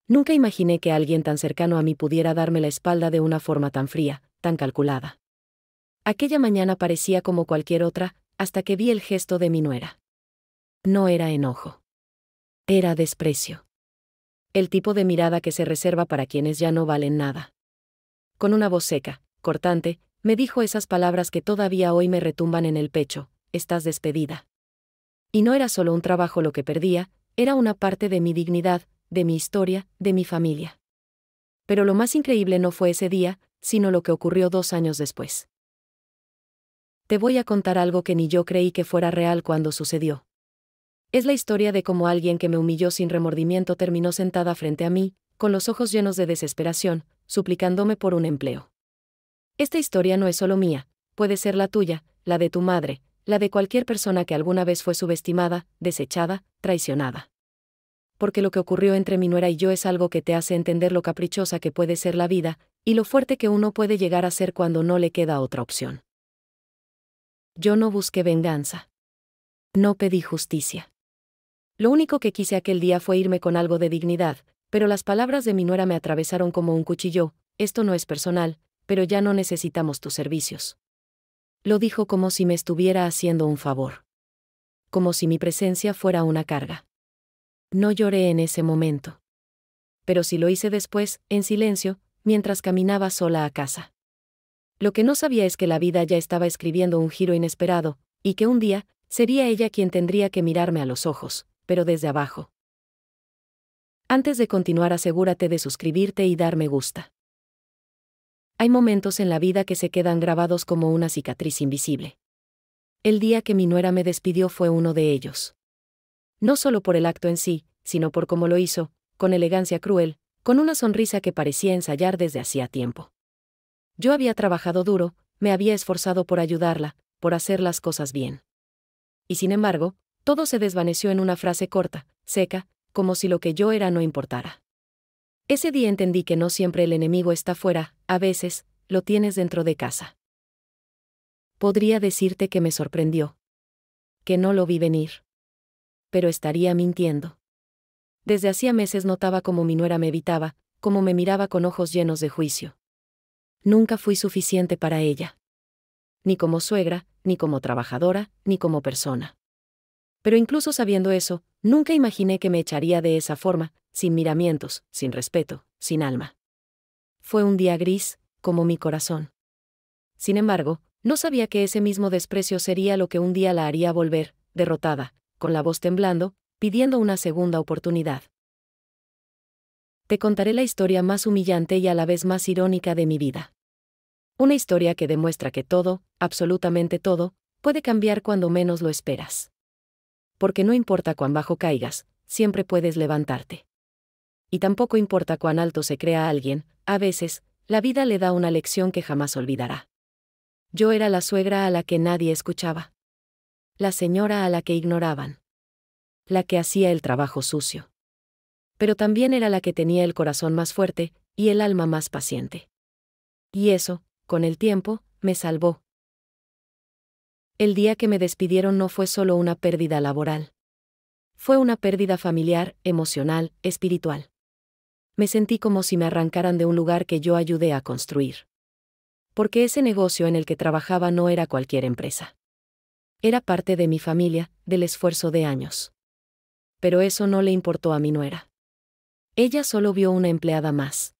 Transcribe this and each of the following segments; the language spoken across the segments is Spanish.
Nunca imaginé que alguien tan cercano a mí pudiera darme la espalda de una forma tan fría, tan calculada. Aquella mañana parecía como cualquier otra, hasta que vi el gesto de mi nuera. No era enojo. Era desprecio. El tipo de mirada que se reserva para quienes ya no valen nada. Con una voz seca, cortante, me dijo esas palabras que todavía hoy me retumban en el pecho: estás despedida. Y no era solo un trabajo lo que perdía, era una parte de mi dignidad, de mi historia, de mi familia. Pero lo más increíble no fue ese día, sino lo que ocurrió 2 años después. Te voy a contar algo que ni yo creí que fuera real cuando sucedió. Es la historia de cómo alguien que me humilló sin remordimiento terminó sentada frente a mí, con los ojos llenos de desesperación, suplicándome por un empleo. Esta historia no es solo mía, puede ser la tuya, la de tu madre, la de cualquier persona que alguna vez fue subestimada, desechada, traicionada. Porque lo que ocurrió entre mi nuera y yo es algo que te hace entender lo caprichosa que puede ser la vida, y lo fuerte que uno puede llegar a ser cuando no le queda otra opción. Yo no busqué venganza. No pedí justicia. Lo único que quise aquel día fue irme con algo de dignidad, pero las palabras de mi nuera me atravesaron como un cuchillo: esto no es personal, pero ya no necesitamos tus servicios. Lo dijo como si me estuviera haciendo un favor. Como si mi presencia fuera una carga. No lloré en ese momento. Pero sí lo hice después, en silencio, mientras caminaba sola a casa. Lo que no sabía es que la vida ya estaba escribiendo un giro inesperado, y que un día, sería ella quien tendría que mirarme a los ojos, pero desde abajo. Antes de continuar, asegúrate de suscribirte y dar me gusta. Hay momentos en la vida que se quedan grabados como una cicatriz invisible. El día que mi nuera me despidió fue uno de ellos. No solo por el acto en sí, sino por cómo lo hizo, con elegancia cruel, con una sonrisa que parecía ensayar desde hacía tiempo. Yo había trabajado duro, me había esforzado por ayudarla, por hacer las cosas bien. Y sin embargo, todo se desvaneció en una frase corta, seca, como si lo que yo era no importara. Ese día entendí que no siempre el enemigo está fuera, a veces, lo tienes dentro de casa. Podría decirte que me sorprendió. Que no lo vi venir. Pero estaría mintiendo. Desde hacía meses notaba cómo mi nuera me evitaba, cómo me miraba con ojos llenos de juicio. Nunca fui suficiente para ella. Ni como suegra, ni como trabajadora, ni como persona. Pero incluso sabiendo eso, nunca imaginé que me echaría de esa forma, sin miramientos, sin respeto, sin alma. Fue un día gris, como mi corazón. Sin embargo, no sabía que ese mismo desprecio sería lo que un día la haría volver, derrotada, con la voz temblando, pidiendo una segunda oportunidad. Te contaré la historia más humillante y a la vez más irónica de mi vida. Una historia que demuestra que todo, absolutamente todo, puede cambiar cuando menos lo esperas. Porque no importa cuán bajo caigas, siempre puedes levantarte. Y tampoco importa cuán alto se crea alguien, a veces, la vida le da una lección que jamás olvidará. Yo era la suegra a la que nadie escuchaba. La señora a la que ignoraban. La que hacía el trabajo sucio. Pero también era la que tenía el corazón más fuerte, y el alma más paciente. Y eso, con el tiempo, me salvó. El día que me despidieron no fue solo una pérdida laboral. Fue una pérdida familiar, emocional, espiritual. Me sentí como si me arrancaran de un lugar que yo ayudé a construir. Porque ese negocio en el que trabajaba no era cualquier empresa. Era parte de mi familia, del esfuerzo de años. Pero eso no le importó a mi nuera. Ella solo vio una empleada más.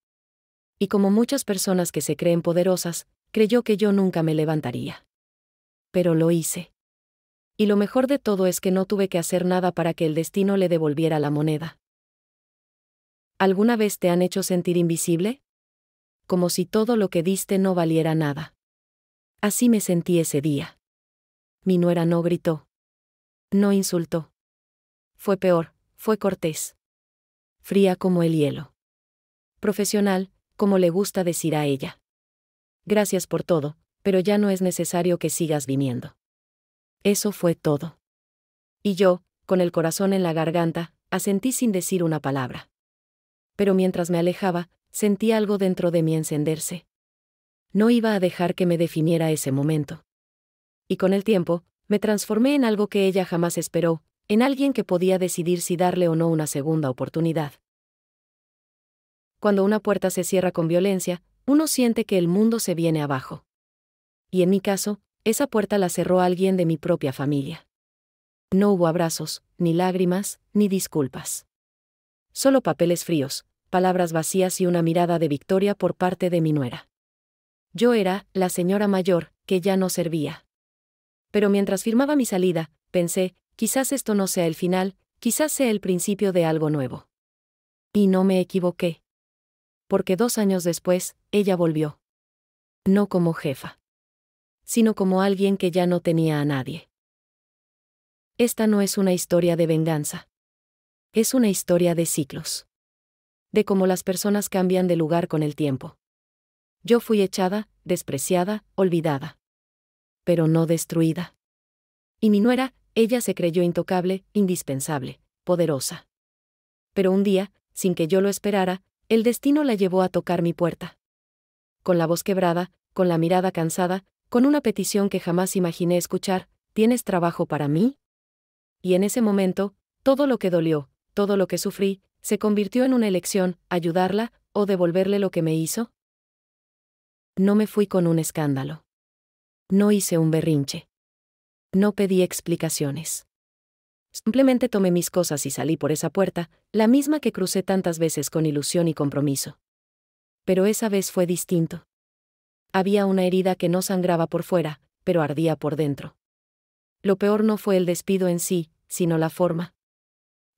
Y como muchas personas que se creen poderosas, creyó que yo nunca me levantaría. Pero lo hice. Y lo mejor de todo es que no tuve que hacer nada para que el destino le devolviera la moneda. ¿Alguna vez te han hecho sentir invisible? Como si todo lo que diste no valiera nada. Así me sentí ese día. Mi nuera no gritó. No insultó. Fue peor, fue cortés. Fría como el hielo. Profesional, como le gusta decir a ella. Gracias por todo, pero ya no es necesario que sigas viniendo. Eso fue todo. Y yo, con el corazón en la garganta, asentí sin decir una palabra. Pero mientras me alejaba, sentí algo dentro de mí encenderse. No iba a dejar que me definiera ese momento. Y con el tiempo, me transformé en algo que ella jamás esperó, en alguien que podía decidir si darle o no una segunda oportunidad. cuando una puerta se cierra con violencia, uno siente que el mundo se viene abajo. Y en mi caso, esa puerta la cerró alguien de mi propia familia. No hubo abrazos, ni lágrimas, ni disculpas. Solo papeles fríos, palabras vacías y una mirada de victoria por parte de mi nuera. Yo era la señora mayor, que ya no servía. Pero mientras firmaba mi salida, pensé, quizás esto no sea el final, quizás sea el principio de algo nuevo. Y no me equivoqué. Porque 2 años después, ella volvió. No como jefa, sino como alguien que ya no tenía a nadie. Esta no es una historia de venganza. Es una historia de ciclos. De cómo las personas cambian de lugar con el tiempo. Yo fui echada, despreciada, olvidada. Pero no destruida. Y mi nuera, ella se creyó intocable, indispensable, poderosa. Pero un día, sin que yo lo esperara, el destino la llevó a tocar mi puerta. Con la voz quebrada, con la mirada cansada, con una petición que jamás imaginé escuchar: ¿tienes trabajo para mí? Y en ese momento, todo lo que dolió, todo lo que sufrí, se convirtió en una elección: ayudarla, o devolverle lo que me hizo. No me fui con un escándalo. No hice un berrinche. No pedí explicaciones. Simplemente tomé mis cosas y salí por esa puerta, la misma que crucé tantas veces con ilusión y compromiso. Pero esa vez fue distinto. Había una herida que no sangraba por fuera, pero ardía por dentro. Lo peor no fue el despido en sí, sino la forma.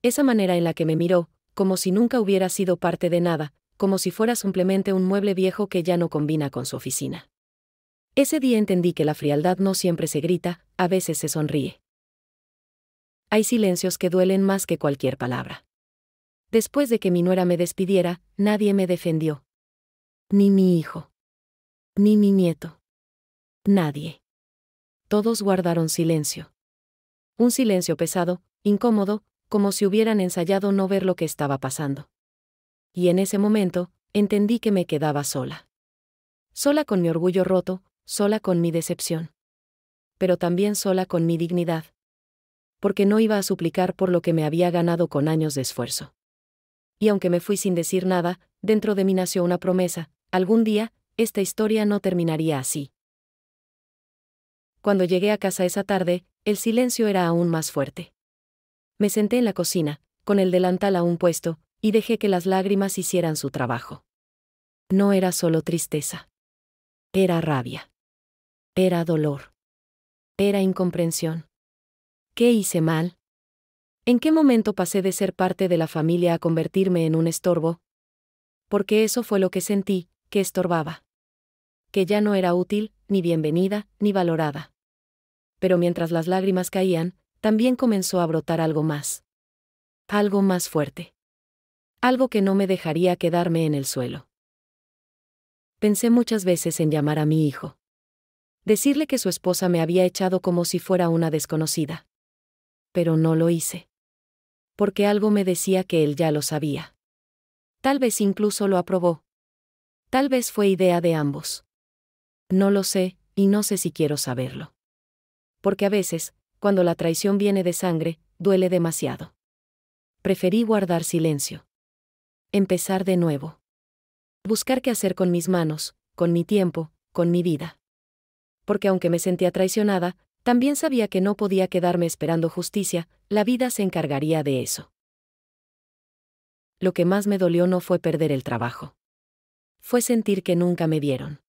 Esa manera en la que me miró, como si nunca hubiera sido parte de nada, como si fuera simplemente un mueble viejo que ya no combina con su oficina. Ese día entendí que la frialdad no siempre se grita, a veces se sonríe. Hay silencios que duelen más que cualquier palabra. Después de que mi nuera me despidiera, nadie me defendió. Ni mi hijo. Ni mi nieto. Nadie. Todos guardaron silencio. Un silencio pesado, incómodo, como si hubieran ensayado no ver lo que estaba pasando. Y en ese momento, entendí que me quedaba sola. Sola con mi orgullo roto, sola con mi decepción. Pero también sola con mi dignidad. Porque no iba a suplicar por lo que me había ganado con años de esfuerzo. Y aunque me fui sin decir nada, dentro de mí nació una promesa: algún día, esta historia no terminaría así. Cuando llegué a casa esa tarde, el silencio era aún más fuerte. Me senté en la cocina, con el delantal aún puesto, y dejé que las lágrimas hicieran su trabajo. No era solo tristeza. Era rabia. Era dolor. Era incomprensión. ¿Qué hice mal? ¿En qué momento pasé de ser parte de la familia a convertirme en un estorbo? Porque eso fue lo que sentí, que estorbaba. Que ya no era útil, ni bienvenida, ni valorada. Pero mientras las lágrimas caían, también comenzó a brotar algo más. Algo más fuerte. Algo que no me dejaría quedarme en el suelo. Pensé muchas veces en llamar a mi hijo. Decirle que su esposa me había echado como si fuera una desconocida. Pero no lo hice. Porque algo me decía que él ya lo sabía. Tal vez incluso lo aprobó. Tal vez fue idea de ambos. No lo sé, y no sé si quiero saberlo. Porque a veces, cuando la traición viene de sangre, duele demasiado. Preferí guardar silencio. Empezar de nuevo. Buscar qué hacer con mis manos, con mi tiempo, con mi vida. Porque aunque me sentía traicionada, también sabía que no podía quedarme esperando justicia, la vida se encargaría de eso. Lo que más me dolió no fue perder el trabajo. Fue sentir que nunca me vieron.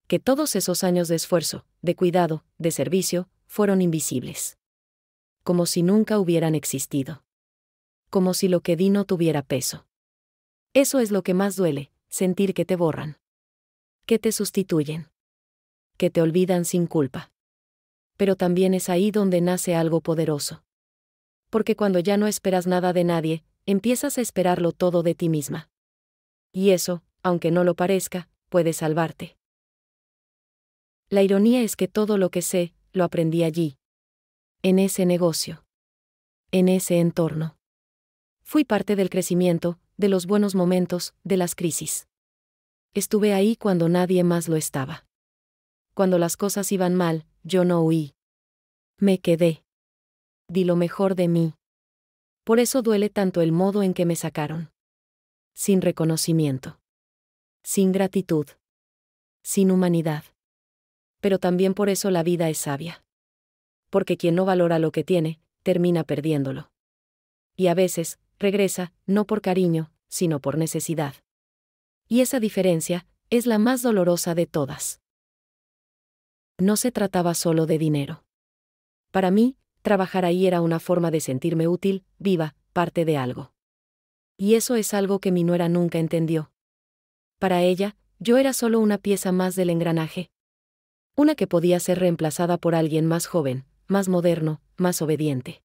Que todos esos años de esfuerzo, de cuidado, de servicio, fueron invisibles. Como si nunca hubieran existido. Como si lo que di no tuviera peso. Eso es lo que más duele, sentir que te borran. Que te sustituyen. Que te olvidan sin culpa. Pero también es ahí donde nace algo poderoso. Porque cuando ya no esperas nada de nadie, empiezas a esperarlo todo de ti misma. Y eso, aunque no lo parezca, puede salvarte. La ironía es que todo lo que sé, lo aprendí allí. En ese negocio. En ese entorno. Fui parte del crecimiento, de los buenos momentos, de las crisis. Estuve ahí cuando nadie más lo estaba. Cuando las cosas iban mal, yo no huí. Me quedé. Di lo mejor de mí. Por eso duele tanto el modo en que me sacaron. sin reconocimiento, sin gratitud, sin humanidad. Pero también por eso la vida es sabia. Porque quien no valora lo que tiene, termina perdiéndolo. Y a veces, regresa, no por cariño, sino por necesidad. Y esa diferencia es la más dolorosa de todas. No se trataba solo de dinero. Para mí, trabajar ahí era una forma de sentirme útil, viva, parte de algo. Y eso es algo que mi nuera nunca entendió. Para ella, yo era solo una pieza más del engranaje. Una que podía ser reemplazada por alguien más joven, más moderno, más obediente.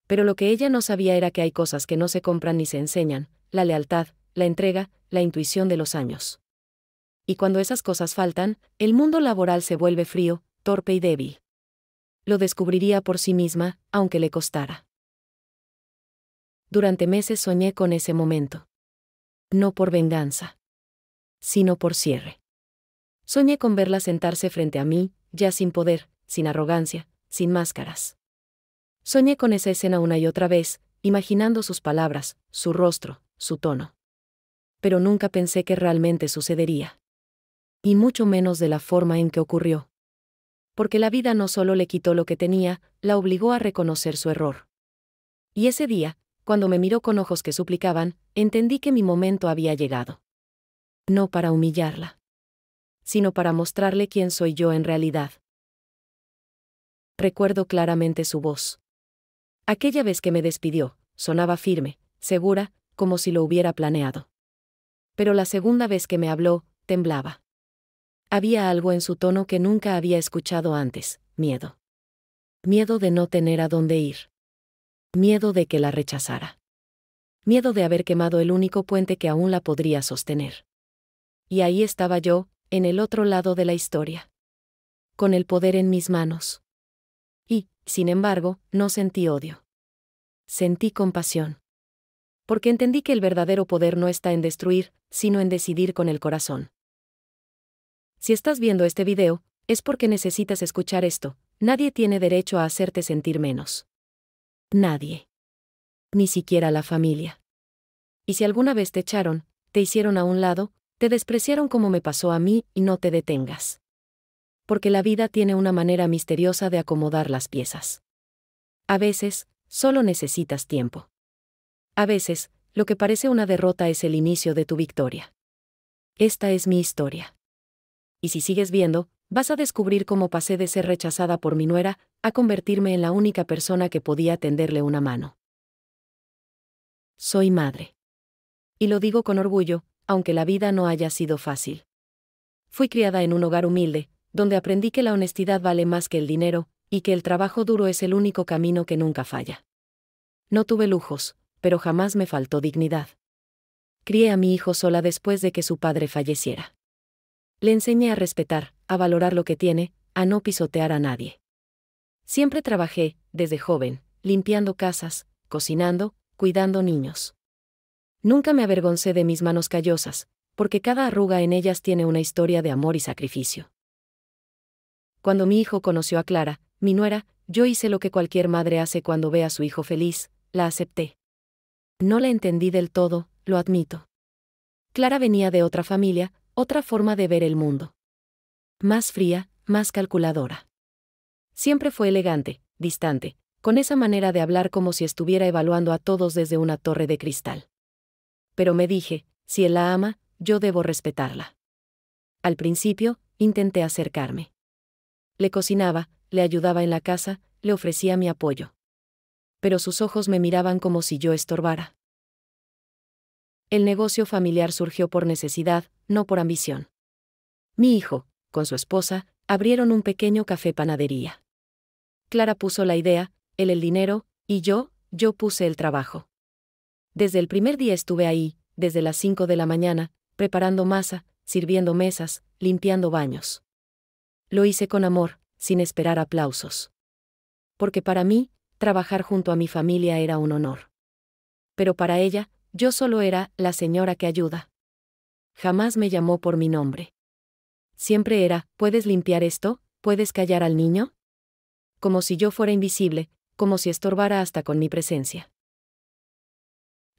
Pero lo que ella no sabía era que hay cosas que no se compran ni se enseñan: la lealtad, la entrega, la intuición de los años. Y cuando esas cosas faltan, el mundo laboral se vuelve frío, torpe y débil. Lo descubriría por sí misma, aunque le costara. Durante meses soñé con ese momento. No por venganza, sino por cierre. Soñé con verla sentarse frente a mí, ya sin poder, sin arrogancia, sin máscaras. Soñé con esa escena una y otra vez, imaginando sus palabras, su rostro, su tono. Pero nunca pensé que realmente sucedería. Y mucho menos de la forma en que ocurrió. Porque la vida no solo le quitó lo que tenía, la obligó a reconocer su error. Y ese día, cuando me miró con ojos que suplicaban, entendí que mi momento había llegado. No para humillarla, sino para mostrarle quién soy yo en realidad. Recuerdo claramente su voz. Aquella vez que me despidió, sonaba firme, segura, como si lo hubiera planeado. Pero la segunda vez que me habló, temblaba. Había algo en su tono que nunca había escuchado antes: miedo. Miedo de no tener a dónde ir. Miedo de que la rechazara. Miedo de haber quemado el único puente que aún la podría sostener. Y ahí estaba yo, en el otro lado de la historia. Con el poder en mis manos. Y, sin embargo, no sentí odio. Sentí compasión. Porque entendí que el verdadero poder no está en destruir, sino en decidir con el corazón. Si estás viendo este video, es porque necesitas escuchar esto: nadie tiene derecho a hacerte sentir menos. Nadie. Ni siquiera la familia. Y si alguna vez te echaron, te hicieron a un lado, te despreciaron como me pasó a mí, y no te detengas. Porque la vida tiene una manera misteriosa de acomodar las piezas. A veces, solo necesitas tiempo. A veces, lo que parece una derrota es el inicio de tu victoria. Esta es mi historia. Y si sigues viendo, vas a descubrir cómo pasé de ser rechazada por mi nuera a convertirme en la única persona que podía tenderle una mano. Soy madre. Y lo digo con orgullo, aunque la vida no haya sido fácil. Fui criada en un hogar humilde, donde aprendí que la honestidad vale más que el dinero, y que el trabajo duro es el único camino que nunca falla. No tuve lujos, pero jamás me faltó dignidad. Crié a mi hijo sola después de que su padre falleciera. Le enseñé a respetar, a valorar lo que tiene, a no pisotear a nadie. Siempre trabajé, desde joven, limpiando casas, cocinando, cuidando niños. Nunca me avergoncé de mis manos callosas, porque cada arruga en ellas tiene una historia de amor y sacrificio. Cuando mi hijo conoció a Clara, mi nuera, yo hice lo que cualquier madre hace cuando ve a su hijo feliz: la acepté. No la entendí del todo, lo admito. Clara venía de otra familia, otra forma de ver el mundo. Más fría, más calculadora. Siempre fue elegante, distante, con esa manera de hablar como si estuviera evaluando a todos desde una torre de cristal. Pero me dije, si él la ama, yo debo respetarla. Al principio, intenté acercarme. Le cocinaba, le ayudaba en la casa, le ofrecía mi apoyo. Pero sus ojos me miraban como si yo estorbara. El negocio familiar surgió por necesidad, no por ambición. Mi hijo, con su esposa, abrieron un pequeño café-panadería. Clara puso la idea, él el dinero, y yo puse el trabajo. Desde el primer día estuve ahí, desde las 5 de la mañana, preparando masa, sirviendo mesas, limpiando baños. Lo hice con amor, sin esperar aplausos. Porque para mí, trabajar junto a mi familia era un honor. Pero para ella, yo solo era la señora que ayuda. Jamás me llamó por mi nombre. Siempre era: ¿puedes limpiar esto? ¿Puedes callar al niño? Como si yo fuera invisible, como si estorbara hasta con mi presencia.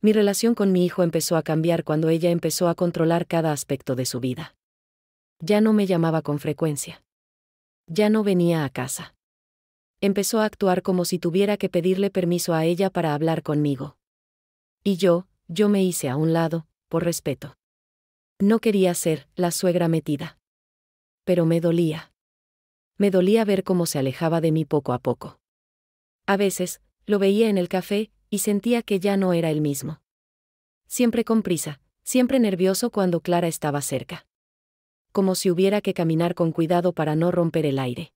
Mi relación con mi hijo empezó a cambiar cuando ella empezó a controlar cada aspecto de su vida. Ya no me llamaba con frecuencia. Ya no venía a casa. Empezó a actuar como si tuviera que pedirle permiso a ella para hablar conmigo. Y yo me hice a un lado, por respeto. No quería ser la suegra metida. Pero me dolía. Me dolía ver cómo se alejaba de mí poco a poco. A veces, lo veía en el café, y sentía que ya no era el mismo. Siempre con prisa, siempre nervioso cuando Clara estaba cerca. Como si hubiera que caminar con cuidado para no romper el aire.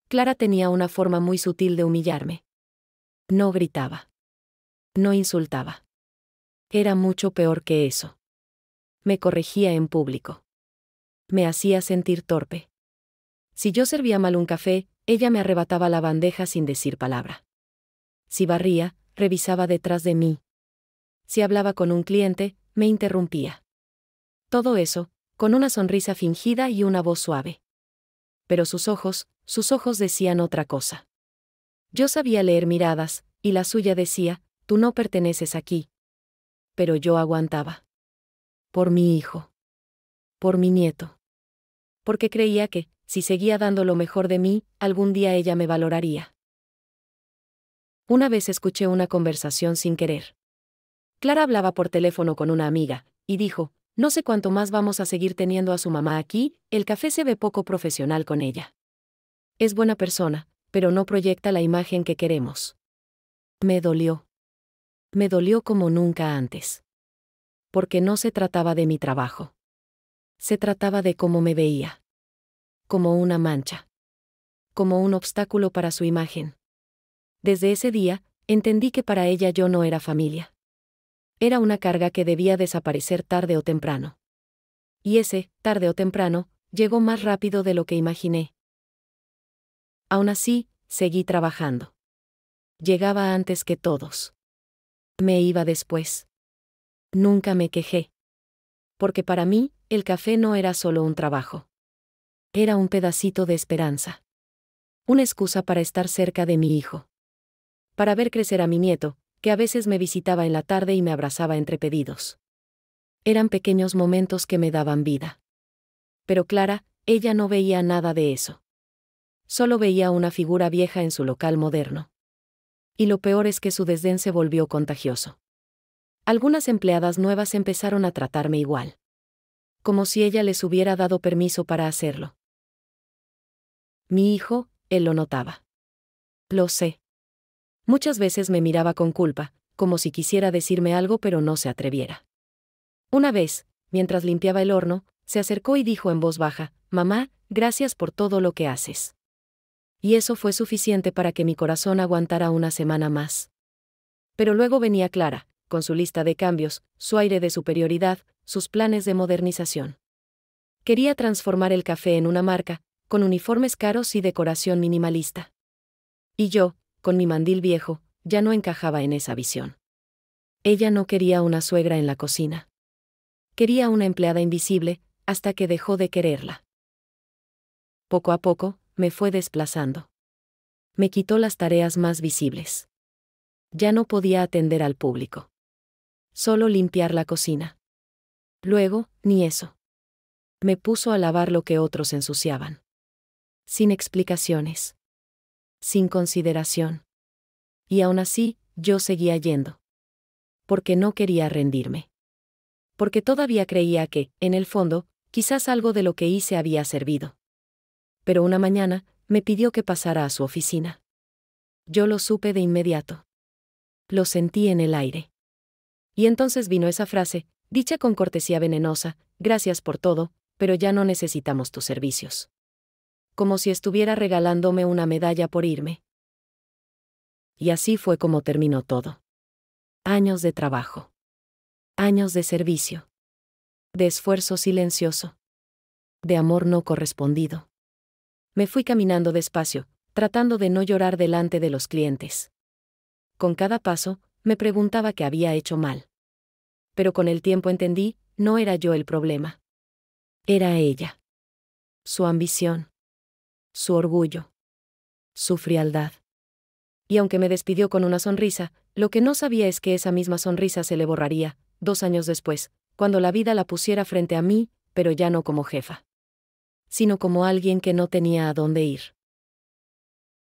Clara tenía una forma muy sutil de humillarme. No gritaba. No insultaba. Era mucho peor que eso. Me corregía en público. Me hacía sentir torpe. Si yo servía mal un café, ella me arrebataba la bandeja sin decir palabra. Si barría, revisaba detrás de mí. Si hablaba con un cliente, me interrumpía. Todo eso, con una sonrisa fingida y una voz suave. Pero sus ojos decían otra cosa. Yo sabía leer miradas, y la suya decía, tú no perteneces aquí. Pero yo aguantaba. Por mi hijo. Por mi nieto. Porque creía que, si seguía dando lo mejor de mí, algún día ella me valoraría. Una vez escuché una conversación sin querer. Clara hablaba por teléfono con una amiga, y dijo, no sé cuánto más vamos a seguir teniendo a su mamá aquí, el café se ve poco profesional con ella. Es buena persona, pero no proyecta la imagen que queremos. Me dolió. Me dolió como nunca antes. Porque no se trataba de mi trabajo. Se trataba de cómo me veía. Como una mancha. Como un obstáculo para su imagen. Desde ese día, entendí que para ella yo no era familia. Era una carga que debía desaparecer tarde o temprano. Y ese, tarde o temprano, llegó más rápido de lo que imaginé. Aún así, seguí trabajando. Llegaba antes que todos. Me iba después. Nunca me quejé. Porque para mí, el café no era solo un trabajo. Era un pedacito de esperanza. Una excusa para estar cerca de mi hijo. Para ver crecer a mi nieto, que a veces me visitaba en la tarde y me abrazaba entre pedidos. Eran pequeños momentos que me daban vida. Pero Clara, ella no veía nada de eso. Solo veía una figura vieja en su local moderno. Y lo peor es que su desdén se volvió contagioso. Algunas empleadas nuevas empezaron a tratarme igual. Como si ella les hubiera dado permiso para hacerlo. Mi hijo, él lo notaba. Lo sé. Muchas veces me miraba con culpa, como si quisiera decirme algo pero no se atreviera. Una vez, mientras limpiaba el horno, se acercó y dijo en voz baja, «Mamá, gracias por todo lo que haces». Y eso fue suficiente para que mi corazón aguantara una semana más. Pero luego venía Clara, con su lista de cambios, su aire de superioridad, sus planes de modernización. Quería transformar el café en una marca, con uniformes caros y decoración minimalista. Y yo, con mi mandil viejo, ya no encajaba en esa visión. Ella no quería una suegra en la cocina. Quería una empleada invisible, hasta que dejó de quererla. Poco a poco, me fue desplazando. Me quitó las tareas más visibles. Ya no podía atender al público. Solo limpiar la cocina. Luego, ni eso. Me puso a lavar lo que otros ensuciaban. Sin explicaciones. Sin consideración. Y aún así, yo seguía yendo. Porque no quería rendirme. Porque todavía creía que, en el fondo, quizás algo de lo que hice había servido. Pero una mañana, me pidió que pasara a su oficina. Yo lo supe de inmediato. Lo sentí en el aire. Y entonces vino esa frase, dicha con cortesía venenosa, gracias por todo, pero ya no necesitamos tus servicios. Como si estuviera regalándome una medalla por irme. Y así fue como terminó todo. Años de trabajo. Años de servicio. De esfuerzo silencioso. De amor no correspondido. Me fui caminando despacio, tratando de no llorar delante de los clientes. Con cada paso, me preguntaba qué había hecho mal. Pero con el tiempo entendí, no era yo el problema. Era ella. Su ambición. Su orgullo. Su frialdad. Y aunque me despidió con una sonrisa, Lo que no sabía es que esa misma sonrisa se le borraría, 2 años después, cuando la vida la pusiera frente a mí, pero ya no como jefa, sino como alguien que no tenía a dónde ir.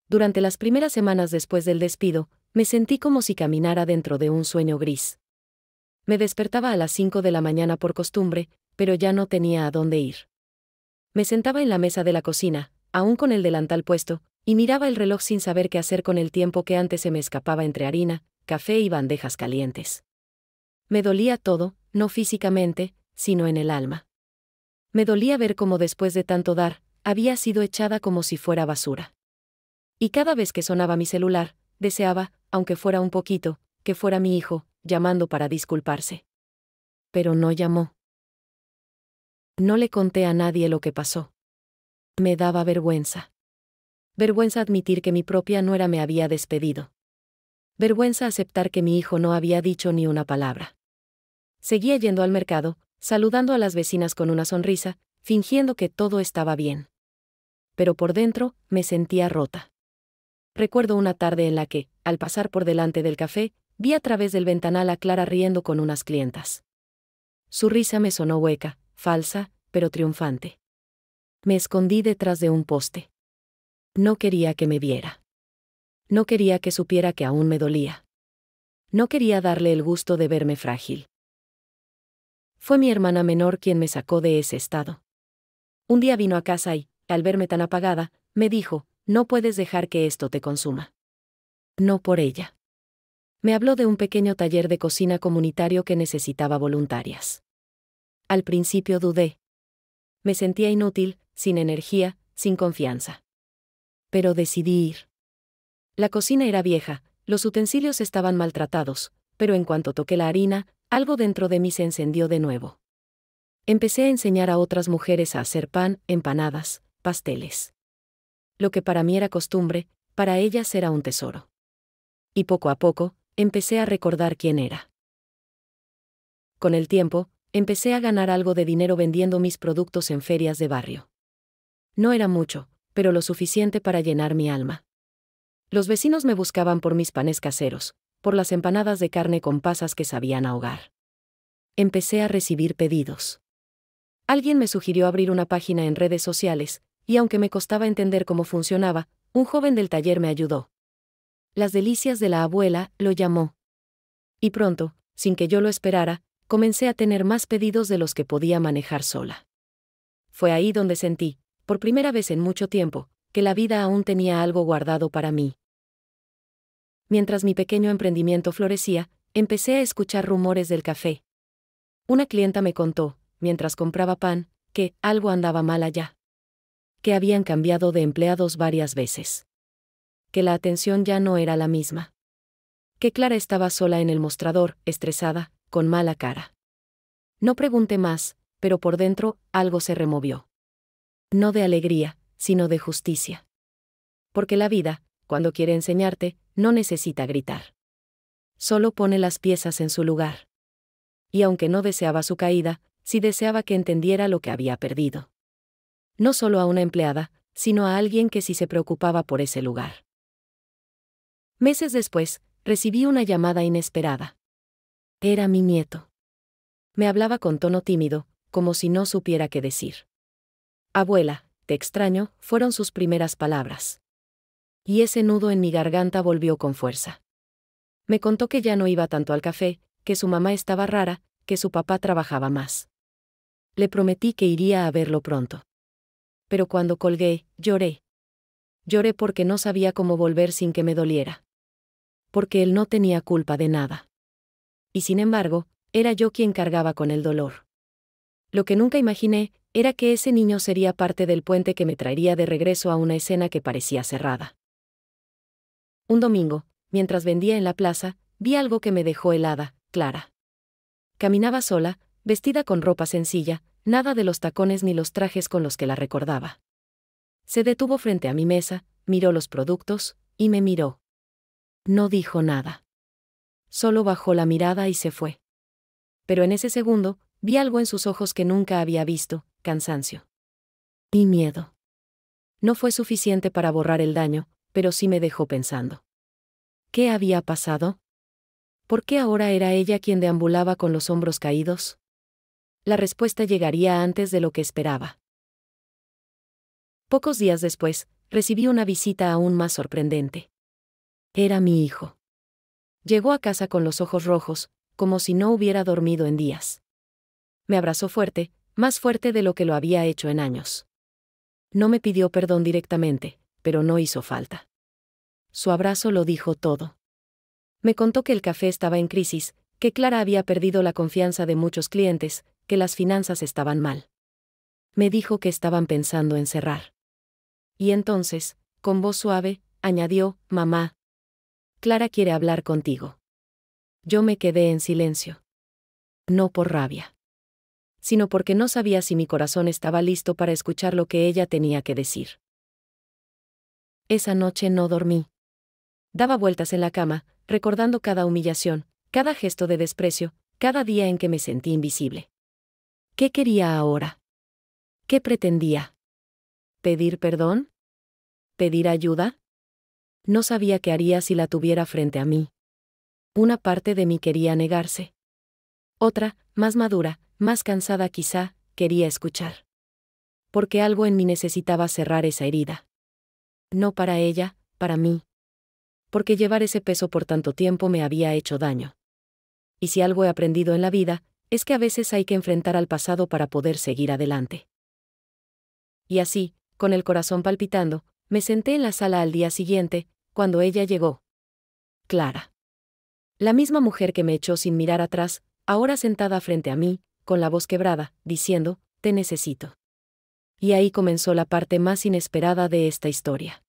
Durante las primeras semanas después del despido, me sentí como si caminara dentro de un sueño gris. Me despertaba a las 5 de la mañana por costumbre, pero ya no tenía a dónde ir. Me sentaba en la mesa de la cocina, aún con el delantal puesto, y miraba el reloj sin saber qué hacer con el tiempo que antes se me escapaba entre harina, café y bandejas calientes. Me dolía todo, no físicamente, sino en el alma. Me dolía ver cómo después de tanto dar, había sido echada como si fuera basura. Y cada vez que sonaba mi celular, deseaba, aunque fuera un poquito, que fuera mi hijo, llamando para disculparse. Pero no llamó. No le conté a nadie lo que pasó. Me daba vergüenza. Vergüenza admitir que mi propia nuera me había despedido. Vergüenza aceptar que mi hijo no había dicho ni una palabra. Seguía yendo al mercado, saludando a las vecinas con una sonrisa, fingiendo que todo estaba bien. Pero por dentro, me sentía rota. Recuerdo una tarde en la que, al pasar por delante del café, vi a través del ventanal a Clara riendo con unas clientas. Su risa me sonó hueca, falsa, pero triunfante. Me escondí detrás de un poste. No quería que me viera. No quería que supiera que aún me dolía. No quería darle el gusto de verme frágil. Fue mi hermana menor quien me sacó de ese estado. Un día vino a casa y, al verme tan apagada, me dijo: no puedes dejar que esto te consuma. No por ella. Me habló de un pequeño taller de cocina comunitario que necesitaba voluntarias. Al principio dudé. Me sentía inútil, sin energía, sin confianza. Pero decidí ir. La cocina era vieja, los utensilios estaban maltratados, pero en cuanto toqué la harina, algo dentro de mí se encendió de nuevo. Empecé a enseñar a otras mujeres a hacer pan, empanadas, pasteles. Lo que para mí era costumbre, para ellas era un tesoro. Y poco a poco, empecé a recordar quién era. Con el tiempo, empecé a ganar algo de dinero vendiendo mis productos en ferias de barrio. No era mucho, pero lo suficiente para llenar mi alma. Los vecinos me buscaban por mis panes caseros, por las empanadas de carne con pasas que sabían ahogar. Empecé a recibir pedidos. Alguien me sugirió abrir una página en redes sociales, y aunque me costaba entender cómo funcionaba, un joven del taller me ayudó. Las delicias de la abuela, lo llamó. Y pronto, sin que yo lo esperara, comencé a tener más pedidos de los que podía manejar sola. Fue ahí donde sentí, por primera vez en mucho tiempo, que la vida aún tenía algo guardado para mí. Mientras mi pequeño emprendimiento florecía, empecé a escuchar rumores del café. Una clienta me contó, mientras compraba pan, que algo andaba mal allá. Que habían cambiado de empleados varias veces. Que la atención ya no era la misma. Que Clara estaba sola en el mostrador, estresada, con mala cara. No pregunté más, pero por dentro, algo se removió. No de alegría, sino de justicia. Porque la vida, cuando quiere enseñarte, no necesita gritar. Solo pone las piezas en su lugar. Y aunque no deseaba su caída, sí deseaba que entendiera lo que había perdido. No solo a una empleada, sino a alguien que sí se preocupaba por ese lugar. Meses después, recibí una llamada inesperada. Era mi nieto. Me hablaba con tono tímido, como si no supiera qué decir. Abuela, te extraño, fueron sus primeras palabras. Y ese nudo en mi garganta volvió con fuerza. Me contó que ya no iba tanto al café, que su mamá estaba rara, que su papá trabajaba más. Le prometí que iría a verlo pronto. Pero cuando colgué, lloré. Lloré porque no sabía cómo volver sin que me doliera. Porque él no tenía culpa de nada. Y sin embargo, era yo quien cargaba con el dolor. Lo que nunca imaginé, era que ese niño sería parte del puente que me traería de regreso a una escena que parecía cerrada. Un domingo, mientras vendía en la plaza, vi algo que me dejó helada, Clara. Caminaba sola, vestida con ropa sencilla, nada de los tacones ni los trajes con los que la recordaba. Se detuvo frente a mi mesa, miró los productos, y me miró. No dijo nada. Solo bajó la mirada y se fue. Pero en ese segundo, vi algo en sus ojos que nunca había visto, cansancio. Y miedo. No fue suficiente para borrar el daño, pero sí me dejó pensando. ¿Qué había pasado? ¿Por qué ahora era ella quien deambulaba con los hombros caídos? La respuesta llegaría antes de lo que esperaba. Pocos días después, recibí una visita aún más sorprendente. Era mi hijo. Llegó a casa con los ojos rojos, como si no hubiera dormido en días. Me abrazó fuerte, más fuerte de lo que lo había hecho en años. No me pidió perdón directamente, pero no hizo falta. Su abrazo lo dijo todo. Me contó que el café estaba en crisis, que Clara había perdido la confianza de muchos clientes, que las finanzas estaban mal. Me dijo que estaban pensando en cerrar. Y entonces, con voz suave, añadió: «Mamá, Clara quiere hablar contigo». Yo me quedé en silencio. No por rabia, sino porque no sabía si mi corazón estaba listo para escuchar lo que ella tenía que decir. Esa noche no dormí. Daba vueltas en la cama, recordando cada humillación, cada gesto de desprecio, cada día en que me sentí invisible. ¿Qué quería ahora? ¿Qué pretendía? ¿Pedir perdón? ¿Pedir ayuda? No sabía qué haría si la tuviera frente a mí. Una parte de mí quería negarse. Otra, más madura, más cansada quizá, quería escuchar. Porque algo en mí necesitaba cerrar esa herida. No para ella, para mí. Porque llevar ese peso por tanto tiempo me había hecho daño. Y si algo he aprendido en la vida, es que a veces hay que enfrentar al pasado para poder seguir adelante. Y así, con el corazón palpitando, me senté en la sala al día siguiente, cuando ella llegó. Clara. La misma mujer que me echó sin mirar atrás, ahora sentada frente a mí, con la voz quebrada, diciendo: «Te necesito». Y ahí comenzó la parte más inesperada de esta historia.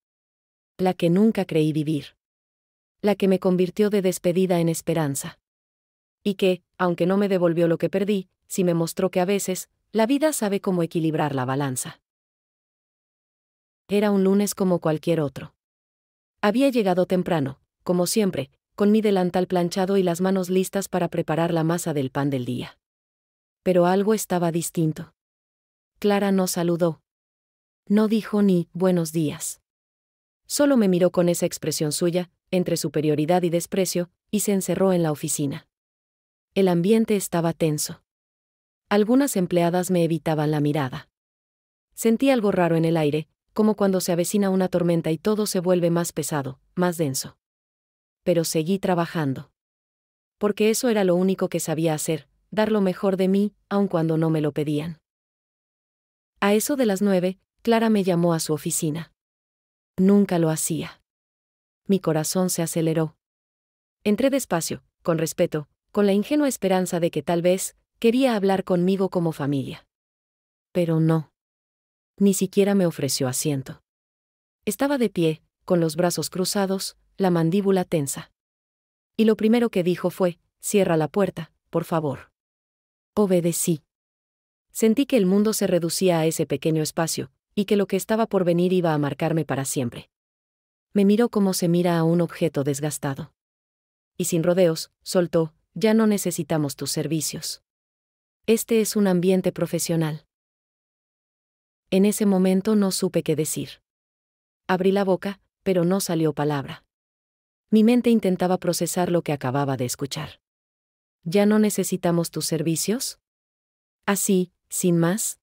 La que nunca creí vivir. La que me convirtió de despedida en esperanza. Y que, aunque no me devolvió lo que perdí, sí me mostró que a veces, la vida sabe cómo equilibrar la balanza. Era un lunes como cualquier otro. Había llegado temprano, como siempre, con mi delantal planchado y las manos listas para preparar la masa del pan del día. Pero algo estaba distinto. Clara no saludó. No dijo ni «buenos días». Solo me miró con esa expresión suya, entre superioridad y desprecio, y se encerró en la oficina. El ambiente estaba tenso. Algunas empleadas me evitaban la mirada. Sentí algo raro en el aire, como cuando se avecina una tormenta y todo se vuelve más pesado, más denso. Pero seguí trabajando. Porque eso era lo único que sabía hacer, dar lo mejor de mí, aun cuando no me lo pedían. A eso de las 9, Clara me llamó a su oficina. Nunca lo hacía. Mi corazón se aceleró. Entré despacio, con respeto, con la ingenua esperanza de que tal vez quería hablar conmigo como familia. Pero no. Ni siquiera me ofreció asiento. Estaba de pie, con los brazos cruzados, la mandíbula tensa. Y lo primero que dijo fue: «Cierra la puerta, por favor». Obedecí. Sentí que el mundo se reducía a ese pequeño espacio, y que lo que estaba por venir iba a marcarme para siempre. Me miró como se mira a un objeto desgastado. Y sin rodeos, soltó: «Ya no necesitamos tus servicios. Este es un ambiente profesional». En ese momento no supe qué decir. Abrí la boca, pero no salió palabra. Mi mente intentaba procesar lo que acababa de escuchar. ¿Ya no necesitamos tus servicios? Así, sin más.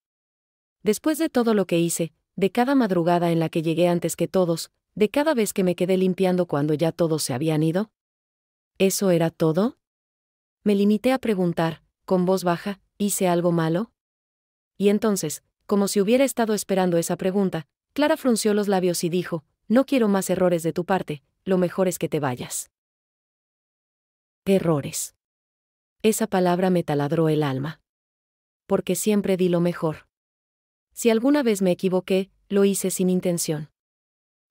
Después de todo lo que hice, de cada madrugada en la que llegué antes que todos, de cada vez que me quedé limpiando cuando ya todos se habían ido. ¿Eso era todo? Me limité a preguntar, con voz baja: ¿hice algo malo? Y entonces, como si hubiera estado esperando esa pregunta, Clara frunció los labios y dijo: «No quiero más errores de tu parte, lo mejor es que te vayas». Errores. Esa palabra me taladró el alma. Porque siempre di lo mejor. Si alguna vez me equivoqué, lo hice sin intención.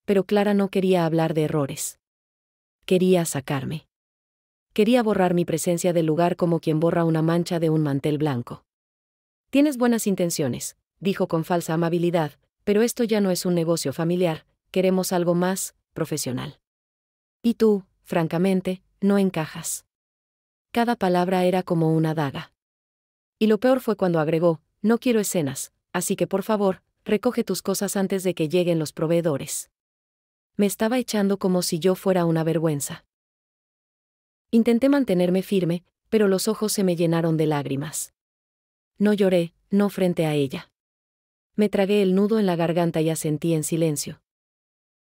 Pero Clara no quería hablar de errores. Quería sacarme. Quería borrar mi presencia del lugar como quien borra una mancha de un mantel blanco. «Tienes buenas intenciones», dijo con falsa amabilidad, «pero esto ya no es un negocio familiar, queremos algo más profesional. Y tú, francamente, no encajas». Cada palabra era como una daga. Y lo peor fue cuando agregó: «No quiero escenas, así que por favor, recoge tus cosas antes de que lleguen los proveedores». Me estaba echando como si yo fuera una vergüenza. Intenté mantenerme firme, pero los ojos se me llenaron de lágrimas. No lloré, no frente a ella. Me tragué el nudo en la garganta y asentí en silencio.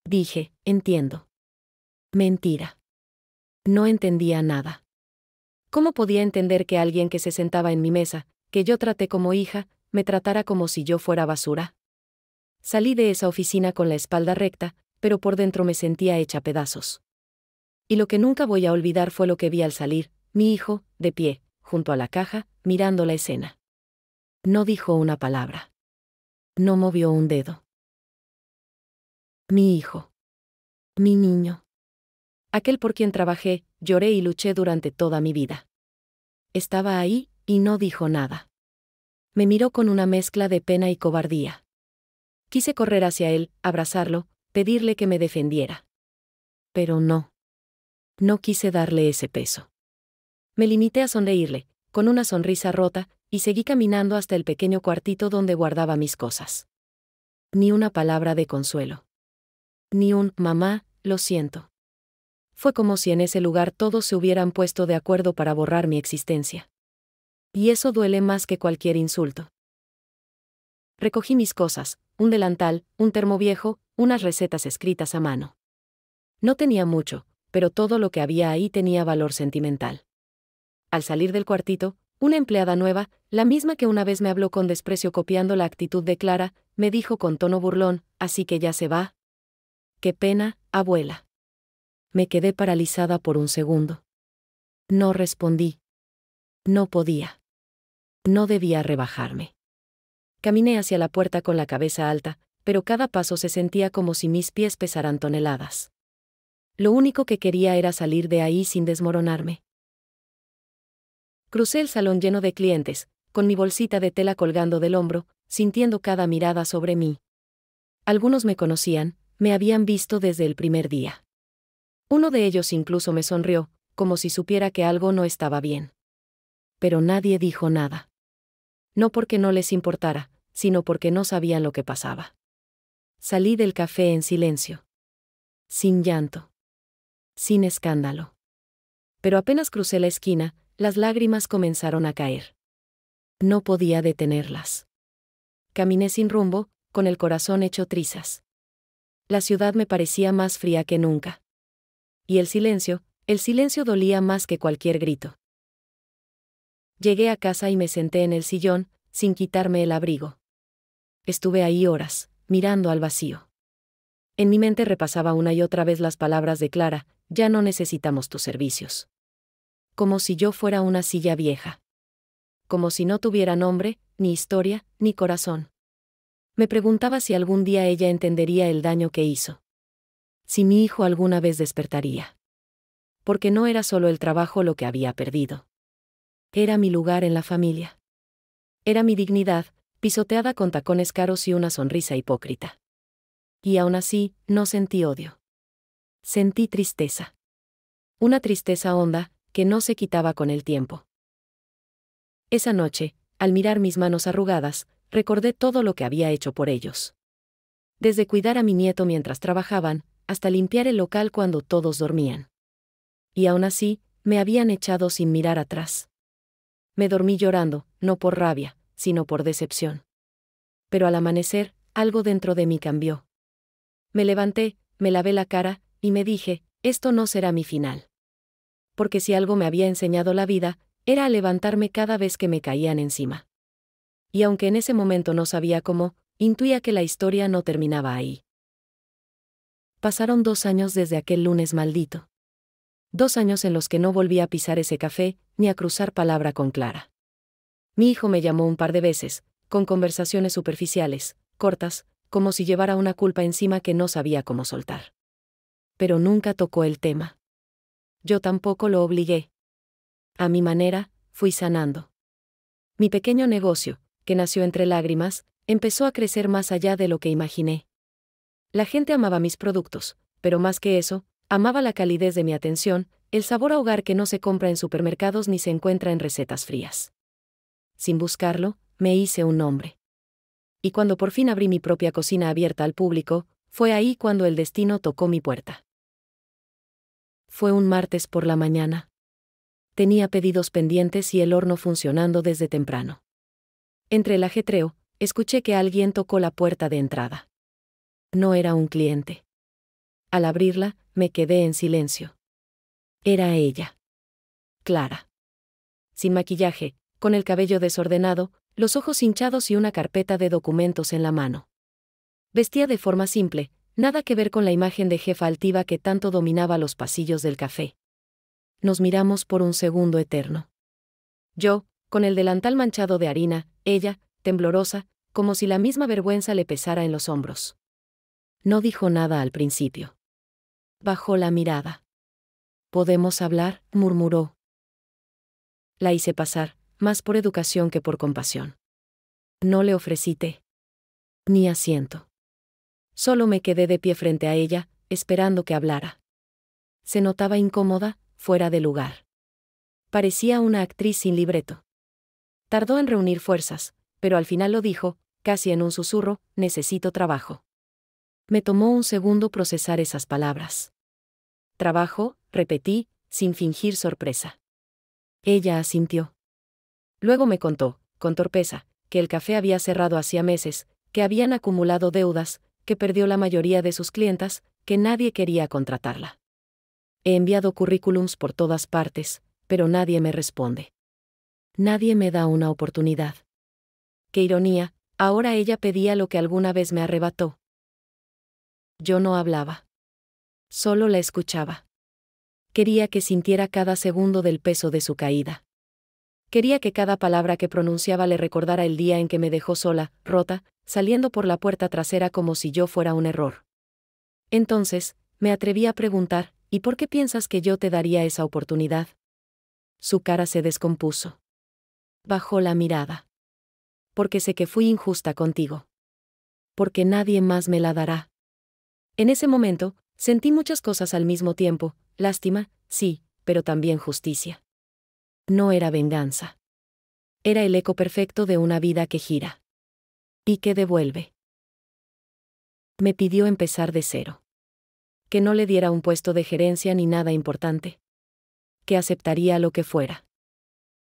Dije, entiendo. Mentira. No entendía nada. ¿Cómo podía entender que alguien que se sentaba en mi mesa, que yo traté como hija, me tratara como si yo fuera basura? Salí de esa oficina con la espalda recta, pero por dentro me sentía hecha pedazos. Y lo que nunca voy a olvidar fue lo que vi al salir, mi hijo, de pie, junto a la caja, mirando la escena. No dijo una palabra. No movió un dedo. Mi hijo. Mi niño. Aquel por quien trabajé, lloré y luché durante toda mi vida. Estaba ahí, y no dijo nada. Me miró con una mezcla de pena y cobardía. Quise correr hacia él, abrazarlo, pedirle que me defendiera. Pero no. No quise darle ese peso. Me limité a sonreírle, con una sonrisa rota, y seguí caminando hasta el pequeño cuartito donde guardaba mis cosas. Ni una palabra de consuelo. Ni un «mamá, lo siento». Fue como si en ese lugar todos se hubieran puesto de acuerdo para borrar mi existencia. Y eso duele más que cualquier insulto. Recogí mis cosas, un delantal, un termo viejo, unas recetas escritas a mano. No tenía mucho, pero todo lo que había ahí tenía valor sentimental. Al salir del cuartito, una empleada nueva, la misma que una vez me habló con desprecio copiando la actitud de Clara, me dijo con tono burlón, «¿Así que ya se va?» «Qué pena, abuela». Me quedé paralizada por un segundo. No respondí. No podía. No debía rebajarme. Caminé hacia la puerta con la cabeza alta, pero cada paso se sentía como si mis pies pesaran toneladas. Lo único que quería era salir de ahí sin desmoronarme. Crucé el salón lleno de clientes, con mi bolsita de tela colgando del hombro, sintiendo cada mirada sobre mí. Algunos me conocían, me habían visto desde el primer día. Uno de ellos incluso me sonrió, como si supiera que algo no estaba bien. Pero nadie dijo nada. No porque no les importara, sino porque no sabían lo que pasaba. Salí del café en silencio. Sin llanto. Sin escándalo. Pero apenas crucé la esquina, las lágrimas comenzaron a caer. No podía detenerlas. Caminé sin rumbo, con el corazón hecho trizas. La ciudad me parecía más fría que nunca. Y el silencio dolía más que cualquier grito. Llegué a casa y me senté en el sillón, sin quitarme el abrigo. Estuve ahí horas, mirando al vacío. En mi mente repasaba una y otra vez las palabras de Clara, «Ya no necesitamos tus servicios». Como si yo fuera una silla vieja. Como si no tuviera nombre, ni historia, ni corazón. Me preguntaba si algún día ella entendería el daño que hizo. Si mi hijo alguna vez despertaría. Porque no era solo el trabajo lo que había perdido. Era mi lugar en la familia. Era mi dignidad, pisoteada con tacones caros y una sonrisa hipócrita. Y aún así, no sentí odio. Sentí tristeza. Una tristeza honda, que no se quitaba con el tiempo. Esa noche, al mirar mis manos arrugadas, recordé todo lo que había hecho por ellos. Desde cuidar a mi nieto mientras trabajaban, hasta limpiar el local cuando todos dormían. Y aún así, me habían echado sin mirar atrás. Me dormí llorando, no por rabia, sino por decepción. Pero al amanecer, algo dentro de mí cambió. Me levanté, me lavé la cara, y me dije, esto no será mi final. Porque si algo me había enseñado la vida, era a levantarme cada vez que me caían encima. Y aunque en ese momento no sabía cómo, intuía que la historia no terminaba ahí. Pasaron 2 años desde aquel lunes maldito. 2 años en los que no volví a pisar ese café, ni a cruzar palabra con Clara. Mi hijo me llamó un par de veces, con conversaciones superficiales, cortas, como si llevara una culpa encima que no sabía cómo soltar. Pero nunca tocó el tema. Yo tampoco lo obligué. A mi manera, fui sanando. Mi pequeño negocio, que nació entre lágrimas, empezó a crecer más allá de lo que imaginé. La gente amaba mis productos, pero más que eso, amaba la calidez de mi atención, el sabor a hogar que no se compra en supermercados ni se encuentra en recetas frías. Sin buscarlo, me hice un nombre. Y cuando por fin abrí mi propia cocina abierta al público, fue ahí cuando el destino tocó mi puerta. Fue un martes por la mañana. Tenía pedidos pendientes y el horno funcionando desde temprano. Entre el ajetreo, escuché que alguien tocó la puerta de entrada. No era un cliente. Al abrirla, me quedé en silencio. Era ella. Clara. Sin maquillaje, con el cabello desordenado, los ojos hinchados y una carpeta de documentos en la mano. Vestía de forma simple, nada que ver con la imagen de jefa altiva que tanto dominaba los pasillos del café. Nos miramos por un segundo eterno. Yo, con el delantal manchado de harina, ella, temblorosa, como si la misma vergüenza le pesara en los hombros. No dijo nada al principio. Bajó la mirada. «¿Podemos hablar?», murmuró. La hice pasar, más por educación que por compasión. No le ofrecí té. Ni asiento. Solo me quedé de pie frente a ella, esperando que hablara. Se notaba incómoda, fuera de lugar. Parecía una actriz sin libreto. Tardó en reunir fuerzas, pero al final lo dijo, casi en un susurro: «Necesito trabajo». Me tomó un segundo procesar esas palabras. «¿Trabajo?», repetí, sin fingir sorpresa. Ella asintió. Luego me contó, con torpeza, que el café había cerrado hacía meses, que habían acumulado deudas, que perdió la mayoría de sus clientas, que nadie quería contratarla. He enviado currículums por todas partes, pero nadie me responde. Nadie me da una oportunidad. Qué ironía, ahora ella pedía lo que alguna vez me arrebató. Yo no hablaba. Solo la escuchaba. Quería que sintiera cada segundo del peso de su caída. Quería que cada palabra que pronunciaba le recordara el día en que me dejó sola, rota, saliendo por la puerta trasera como si yo fuera un error. Entonces, me atreví a preguntar: «¿Y por qué piensas que yo te daría esa oportunidad?». Su cara se descompuso. Bajó la mirada. «Porque sé que fui injusta contigo. Porque nadie más me la dará». En ese momento, sentí muchas cosas al mismo tiempo: lástima, sí, pero también justicia. No era venganza. Era el eco perfecto de una vida que gira. Y que devuelve. Me pidió empezar de cero. Que no le diera un puesto de gerencia ni nada importante. Que aceptaría lo que fuera.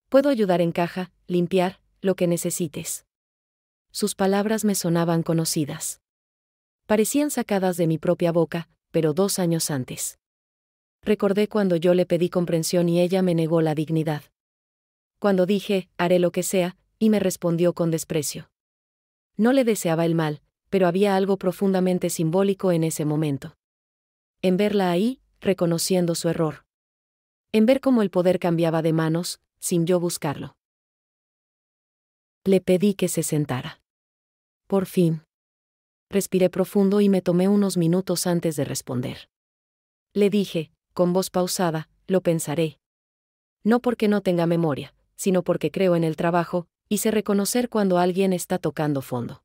«Puedo ayudar en caja, limpiar, lo que necesites». Sus palabras me sonaban conocidas. Parecían sacadas de mi propia boca, pero 2 años antes. Recordé cuando yo le pedí comprensión y ella me negó la dignidad. Cuando dije: «Haré lo que sea», y me respondió con desprecio. No le deseaba el mal, pero había algo profundamente simbólico en ese momento. En verla ahí, reconociendo su error. En ver cómo el poder cambiaba de manos, sin yo buscarlo. Le pedí que se sentara. Por fin. Respiré profundo y me tomé unos minutos antes de responder. Le dije, con voz pausada: «Lo pensaré. No porque no tenga memoria, sino porque creo en el trabajo, y sé reconocer cuando alguien está tocando fondo».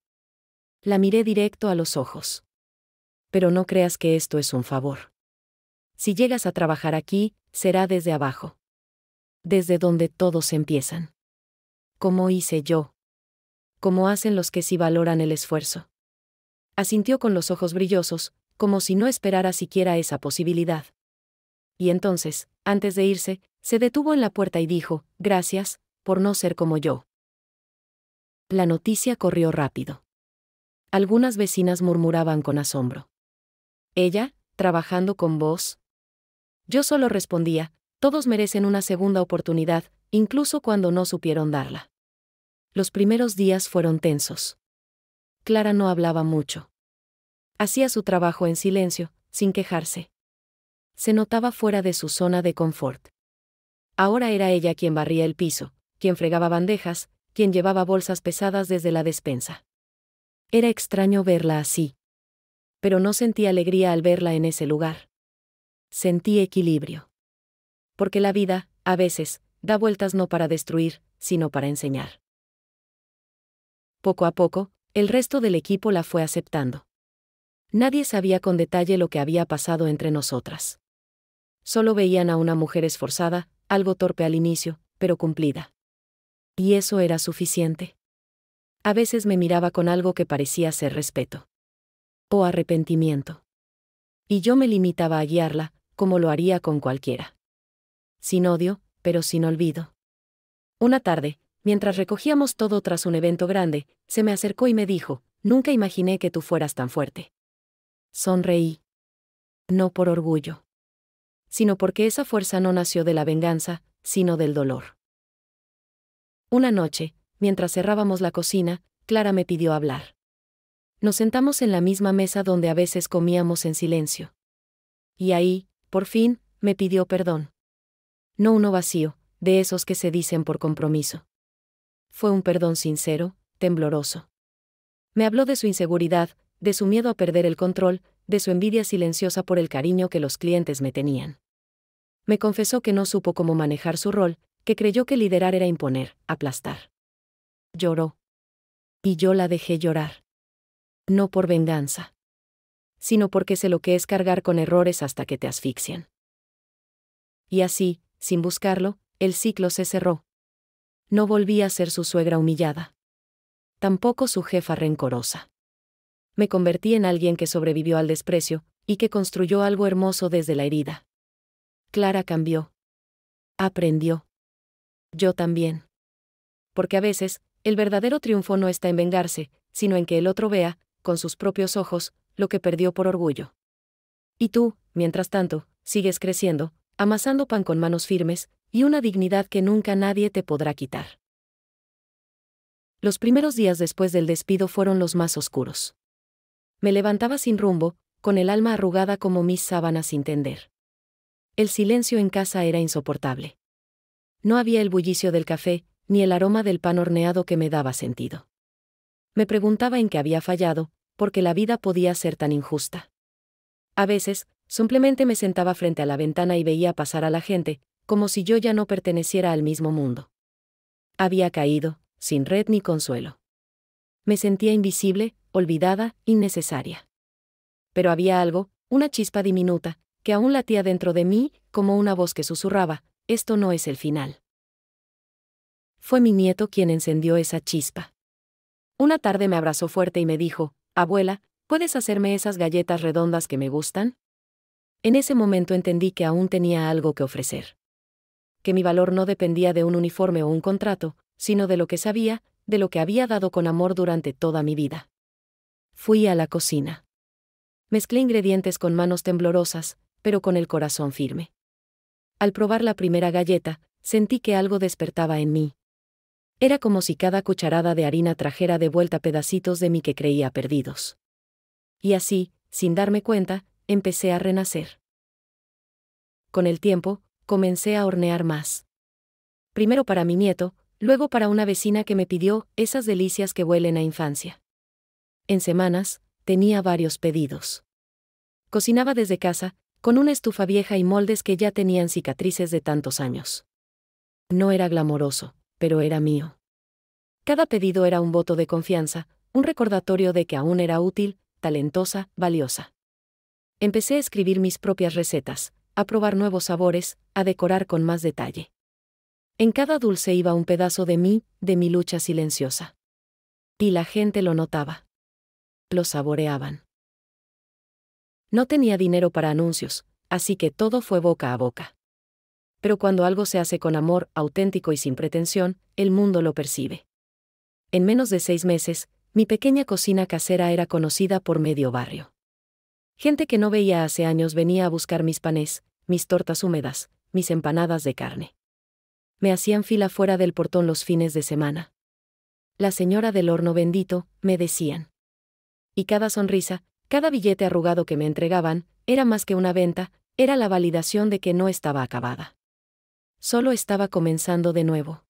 La miré directo a los ojos. «Pero no creas que esto es un favor. Si llegas a trabajar aquí, será desde abajo. Desde donde todos empiezan. Como hice yo. Como hacen los que sí valoran el esfuerzo». Asintió con los ojos brillosos, como si no esperara siquiera esa posibilidad. Y entonces, antes de irse, se detuvo en la puerta y dijo: «Gracias, por no ser como yo». La noticia corrió rápido. Algunas vecinas murmuraban con asombro. «¿Ella, trabajando con vos?». Yo solo respondía: «Todos merecen una segunda oportunidad, incluso cuando no supieron darla». Los primeros días fueron tensos. Clara no hablaba mucho. Hacía su trabajo en silencio, sin quejarse. Se notaba fuera de su zona de confort. Ahora era ella quien barría el piso, quien fregaba bandejas, quien llevaba bolsas pesadas desde la despensa. Era extraño verla así. Pero no sentí alegría al verla en ese lugar. Sentí equilibrio. Porque la vida, a veces, da vueltas no para destruir, sino para enseñar. Poco a poco, el resto del equipo la fue aceptando. Nadie sabía con detalle lo que había pasado entre nosotras. Solo veían a una mujer esforzada, algo torpe al inicio, pero cumplida. Y eso era suficiente. A veces me miraba con algo que parecía ser respeto. O arrepentimiento. Y yo me limitaba a guiarla, como lo haría con cualquiera. Sin odio, pero sin olvido. Una tarde, mientras recogíamos todo tras un evento grande, se me acercó y me dijo: «Nunca imaginé que tú fueras tan fuerte». Sonreí. No por orgullo, sino porque esa fuerza no nació de la venganza, sino del dolor. Una noche, mientras cerrábamos la cocina, Clara me pidió hablar. Nos sentamos en la misma mesa donde a veces comíamos en silencio. Y ahí, por fin, me pidió perdón. No uno vacío, de esos que se dicen por compromiso. Fue un perdón sincero, tembloroso. Me habló de su inseguridad, de su miedo a perder el control, de su envidia silenciosa por el cariño que los clientes me tenían. Me confesó que no supo cómo manejar su rol, que creyó que liderar era imponer, aplastar. Lloró. Y yo la dejé llorar. No por venganza, sino porque sé lo que es cargar con errores hasta que te asfixian. Y así, sin buscarlo, el ciclo se cerró. No volví a ser su suegra humillada. Tampoco su jefa rencorosa. Me convertí en alguien que sobrevivió al desprecio, y que construyó algo hermoso desde la herida. Clara cambió. Aprendió. Yo también. Porque a veces, el verdadero triunfo no está en vengarse, sino en que el otro vea, con sus propios ojos, lo que perdió por orgullo. Y tú, mientras tanto, sigues creciendo, amasando pan con manos firmes, y una dignidad que nunca nadie te podrá quitar. Los primeros días después del despido fueron los más oscuros. Me levantaba sin rumbo, con el alma arrugada como mis sábanas sin tender. El silencio en casa era insoportable. No había el bullicio del café, ni el aroma del pan horneado que me daba sentido. Me preguntaba en qué había fallado, porque la vida podía ser tan injusta. A veces, simplemente me sentaba frente a la ventana y veía pasar a la gente, como si yo ya no perteneciera al mismo mundo. Había caído, sin red ni consuelo. Me sentía invisible, olvidada, innecesaria. Pero había algo, una chispa diminuta, que aún latía dentro de mí, como una voz que susurraba: esto no es el final. Fue mi nieto quien encendió esa chispa. Una tarde me abrazó fuerte y me dijo: «Abuela, ¿puedes hacerme esas galletas redondas que me gustan?». En ese momento entendí que aún tenía algo que ofrecer. Que mi valor no dependía de un uniforme o un contrato, sino de lo que sabía, de lo que había dado con amor durante toda mi vida. Fui a la cocina. Mezclé ingredientes con manos temblorosas, pero con el corazón firme. Al probar la primera galleta, sentí que algo despertaba en mí. Era como si cada cucharada de harina trajera de vuelta pedacitos de mí que creía perdidos. Y así, sin darme cuenta, empecé a renacer. Con el tiempo, comencé a hornear más. Primero para mi nieto, luego para una vecina que me pidió esas delicias que huelen a infancia. En semanas, tenía varios pedidos. Cocinaba desde casa, con una estufa vieja y moldes que ya tenían cicatrices de tantos años. No era glamoroso, pero era mío. Cada pedido era un voto de confianza, un recordatorio de que aún era útil, talentosa, valiosa. Empecé a escribir mis propias recetas, a probar nuevos sabores, a decorar con más detalle. En cada dulce iba un pedazo de mí, de mi lucha silenciosa. Y la gente lo notaba. Lo saboreaban. No tenía dinero para anuncios, así que todo fue boca a boca. Pero cuando algo se hace con amor, auténtico y sin pretensión, el mundo lo percibe. En menos de 6 meses, mi pequeña cocina casera era conocida por medio barrio. Gente que no veía hace años venía a buscar mis panes, mis tortas húmedas, mis empanadas de carne. Me hacían fila fuera del portón los fines de semana. La señora del horno bendito, me decían. Y cada sonrisa, cada billete arrugado que me entregaban, era más que una venta, era la validación de que no estaba acabada. Solo estaba comenzando de nuevo.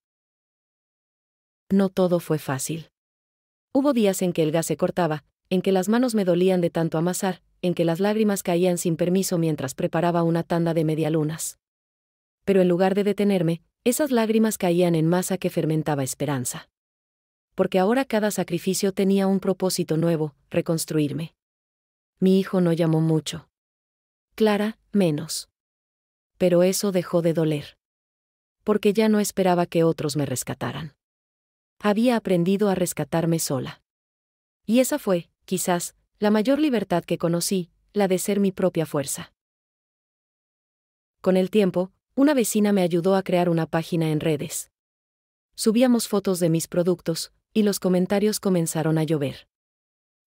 No todo fue fácil. Hubo días en que el gas se cortaba, en que las manos me dolían de tanto amasar, en que las lágrimas caían sin permiso mientras preparaba una tanda de medialunas. Pero en lugar de detenerme, esas lágrimas caían en masa que fermentaba esperanza. Porque ahora cada sacrificio tenía un propósito nuevo: reconstruirme. Mi hijo no llamó mucho. Clara, menos. Pero eso dejó de doler. Porque ya no esperaba que otros me rescataran. Había aprendido a rescatarme sola. Y esa fue, quizás, la mayor libertad que conocí, la de ser mi propia fuerza. Con el tiempo, una vecina me ayudó a crear una página en redes. Subíamos fotos de mis productos, y los comentarios comenzaron a llover.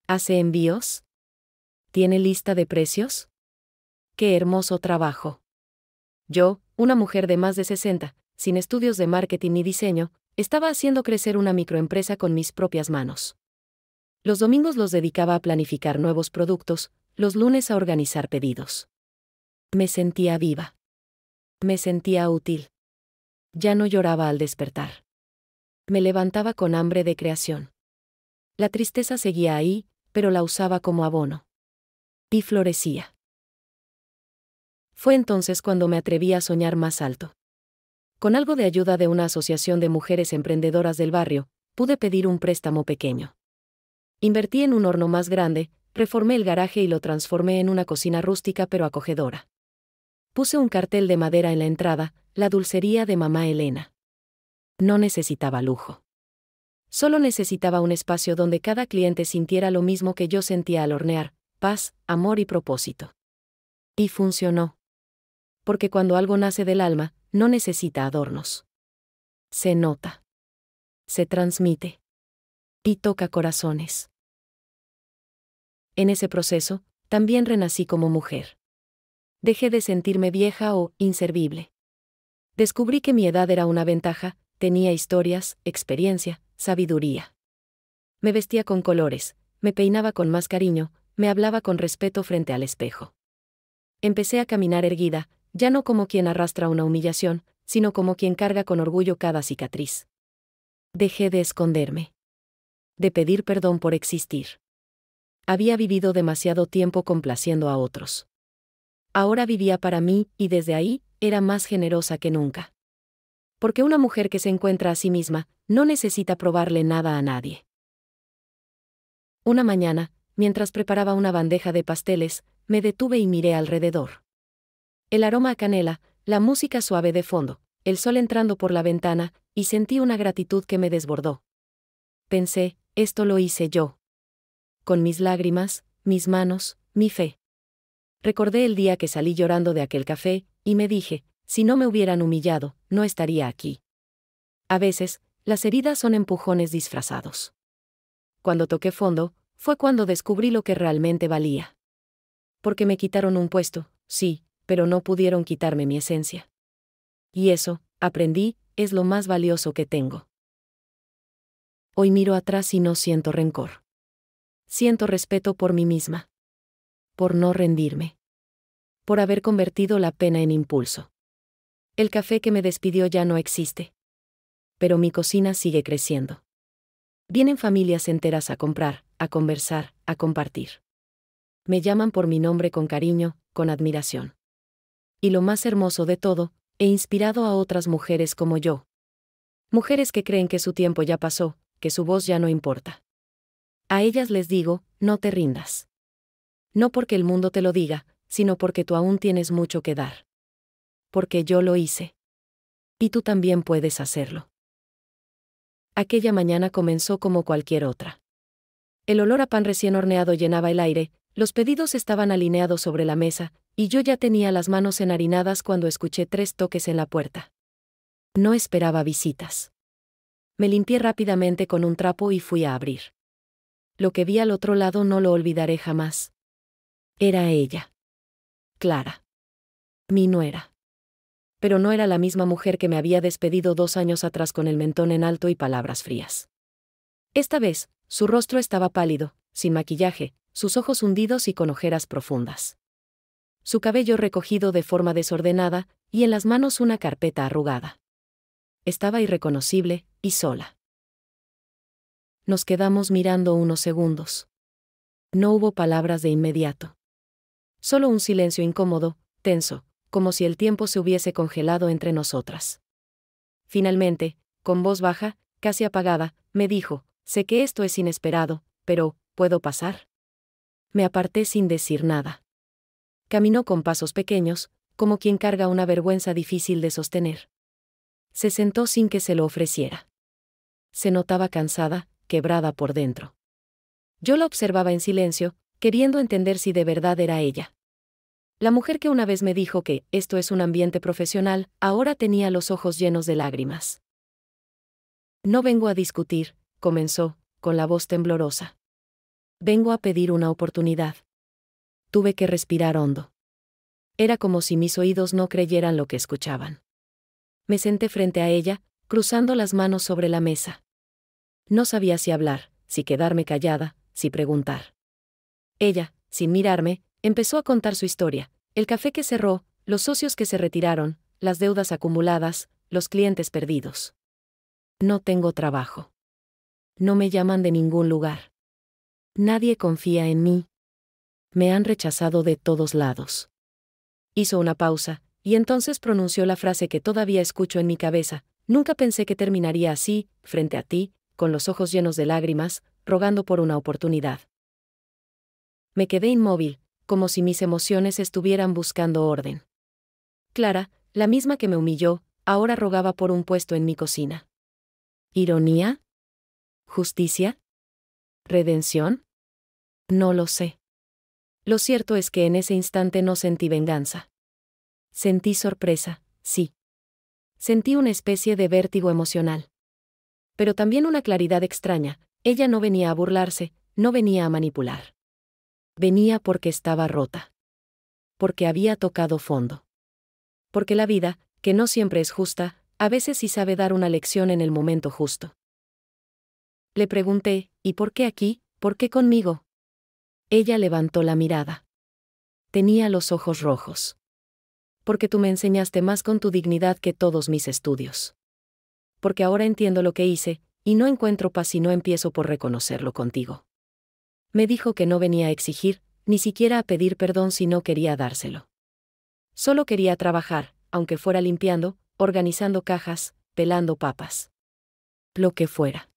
¿Hace envíos? ¿Tiene lista de precios? ¡Qué hermoso trabajo! Yo, una mujer de más de 60, sin estudios de marketing ni diseño, estaba haciendo crecer una microempresa con mis propias manos. Los domingos los dedicaba a planificar nuevos productos, los lunes a organizar pedidos. Me sentía viva. Me sentía útil. Ya no lloraba al despertar. Me levantaba con hambre de creación. La tristeza seguía ahí, pero la usaba como abono. Y florecía. Fue entonces cuando me atreví a soñar más alto. Con algo de ayuda de una asociación de mujeres emprendedoras del barrio, pude pedir un préstamo pequeño. Invertí en un horno más grande, reformé el garaje y lo transformé en una cocina rústica pero acogedora. Puse un cartel de madera en la entrada, la dulcería de mamá Elena. No necesitaba lujo. Solo necesitaba un espacio donde cada cliente sintiera lo mismo que yo sentía al hornear: paz, amor y propósito. Y funcionó. Porque cuando algo nace del alma, no necesita adornos. Se nota. Se transmite. Y toca corazones. En ese proceso, también renací como mujer. Dejé de sentirme vieja o inservible. Descubrí que mi edad era una ventaja, tenía historias, experiencia, sabiduría. Me vestía con colores, me peinaba con más cariño, me hablaba con respeto frente al espejo. Empecé a caminar erguida, ya no como quien arrastra una humillación, sino como quien carga con orgullo cada cicatriz. Dejé de esconderme. De pedir perdón por existir. Había vivido demasiado tiempo complaciendo a otros. Ahora vivía para mí, y desde ahí, era más generosa que nunca. Porque una mujer que se encuentra a sí misma, no necesita probarle nada a nadie. Una mañana, mientras preparaba una bandeja de pasteles, me detuve y miré alrededor. El aroma a canela, la música suave de fondo, el sol entrando por la ventana, y sentí una gratitud que me desbordó. Pensé, esto lo hice yo. Con mis lágrimas, mis manos, mi fe. Recordé el día que salí llorando de aquel café, y me dije, si no me hubieran humillado, no estaría aquí. A veces, las heridas son empujones disfrazados. Cuando toqué fondo, fue cuando descubrí lo que realmente valía. Porque me quitaron un puesto, sí, pero no pudieron quitarme mi esencia. Y eso, aprendí, es lo más valioso que tengo. Hoy miro atrás y no siento rencor. Siento respeto por mí misma. Por no rendirme. Por haber convertido la pena en impulso. El café que me despidió ya no existe. Pero mi cocina sigue creciendo. Vienen familias enteras a comprar, a conversar, a compartir. Me llaman por mi nombre con cariño, con admiración. Y lo más hermoso de todo, he inspirado a otras mujeres como yo. Mujeres que creen que su tiempo ya pasó, que su voz ya no importa. A ellas les digo, no te rindas. No porque el mundo te lo diga, sino porque tú aún tienes mucho que dar. Porque yo lo hice. Y tú también puedes hacerlo. Aquella mañana comenzó como cualquier otra. El olor a pan recién horneado llenaba el aire, los pedidos estaban alineados sobre la mesa, y yo ya tenía las manos enharinadas cuando escuché 3 toques en la puerta. No esperaba visitas. Me limpié rápidamente con un trapo y fui a abrir. Lo que vi al otro lado no lo olvidaré jamás. Era ella. Clara. Mi nuera. Pero no era la misma mujer que me había despedido 2 años atrás con el mentón en alto y palabras frías. Esta vez, su rostro estaba pálido, sin maquillaje, sus ojos hundidos y con ojeras profundas. Su cabello recogido de forma desordenada, y en las manos una carpeta arrugada. Estaba irreconocible, y sola. Nos quedamos mirando unos segundos. No hubo palabras de inmediato. Solo un silencio incómodo, tenso, como si el tiempo se hubiese congelado entre nosotras. Finalmente, con voz baja, casi apagada, me dijo, sé que esto es inesperado, pero, ¿puedo pasar? Me aparté sin decir nada. Caminó con pasos pequeños, como quien carga una vergüenza difícil de sostener. Se sentó sin que se lo ofreciera. Se notaba cansada, quebrada por dentro. Yo la observaba en silencio, queriendo entender si de verdad era ella. La mujer que una vez me dijo que esto es un ambiente profesional, ahora tenía los ojos llenos de lágrimas. No vengo a discutir, comenzó, con la voz temblorosa. Vengo a pedir una oportunidad. Tuve que respirar hondo. Era como si mis oídos no creyeran lo que escuchaban. Me senté frente a ella, cruzando las manos sobre la mesa. No sabía si hablar, si quedarme callada, si preguntar. Ella, sin mirarme, empezó a contar su historia: el café que cerró, los socios que se retiraron, las deudas acumuladas, los clientes perdidos. No tengo trabajo. No me llaman de ningún lugar. Nadie confía en mí. Me han rechazado de todos lados. Hizo una pausa, y entonces pronunció la frase que todavía escucho en mi cabeza: nunca pensé que terminaría así, frente a ti, con los ojos llenos de lágrimas, rogando por una oportunidad. Me quedé inmóvil, como si mis emociones estuvieran buscando orden. Clara, la misma que me humilló, ahora rogaba por un puesto en mi cocina. ¿Ironía? ¿Justicia? ¿Redención? No lo sé. Lo cierto es que en ese instante no sentí venganza. Sentí sorpresa, sí. Sentí una especie de vértigo emocional. Pero también una claridad extraña: ella no venía a burlarse, no venía a manipular. Venía porque estaba rota. Porque había tocado fondo. Porque la vida, que no siempre es justa, a veces sí sabe dar una lección en el momento justo. Le pregunté: ¿y por qué aquí? ¿Por qué conmigo? Ella levantó la mirada. Tenía los ojos rojos. Porque tú me enseñaste más con tu dignidad que todos mis estudios. Porque ahora entiendo lo que hice, y no encuentro paz si no empiezo por reconocerlo contigo. Me dijo que no venía a exigir, ni siquiera a pedir perdón si no quería dárselo. Solo quería trabajar, aunque fuera limpiando, organizando cajas, pelando papas. Lo que fuera.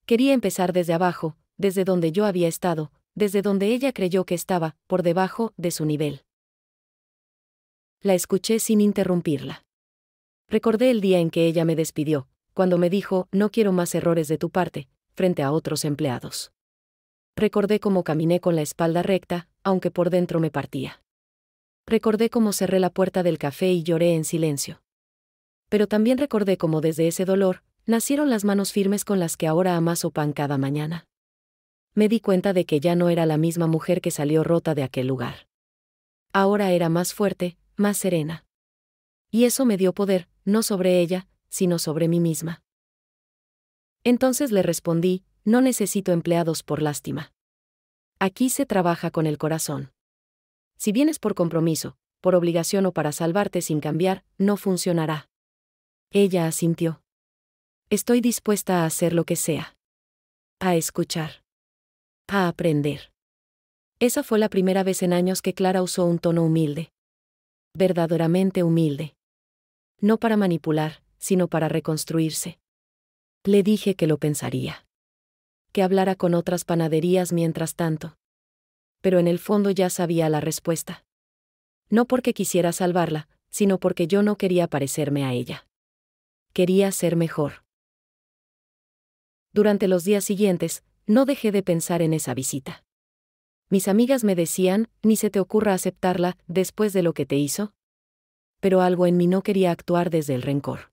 Quería empezar desde abajo, desde donde yo había estado, desde donde ella creyó que estaba, por debajo de su nivel. La escuché sin interrumpirla. Recordé el día en que ella me despidió, cuando me dijo: no quiero más errores de tu parte, frente a otros empleados. Recordé cómo caminé con la espalda recta, aunque por dentro me partía. Recordé cómo cerré la puerta del café y lloré en silencio. Pero también recordé cómo desde ese dolor nacieron las manos firmes con las que ahora amaso pan cada mañana. Me di cuenta de que ya no era la misma mujer que salió rota de aquel lugar. Ahora era más fuerte, más serena. Y eso me dio poder, no sobre ella, sino sobre mí misma. Entonces le respondí: no necesito empleados por lástima. Aquí se trabaja con el corazón. Si vienes por compromiso, por obligación o para salvarte sin cambiar, no funcionará. Ella asintió. Estoy dispuesta a hacer lo que sea. A escuchar. A aprender. Esa fue la primera vez en años que Clara usó un tono humilde. Verdaderamente humilde. No para manipular, sino para reconstruirse. Le dije que lo pensaría. Que hablara con otras panaderías mientras tanto. Pero en el fondo ya sabía la respuesta. No porque quisiera salvarla, sino porque yo no quería parecerme a ella. Quería ser mejor. Durante los días siguientes, no dejé de pensar en esa visita. Mis amigas me decían: ni se te ocurra aceptarla, después de lo que te hizo. Pero algo en mí no quería actuar desde el rencor.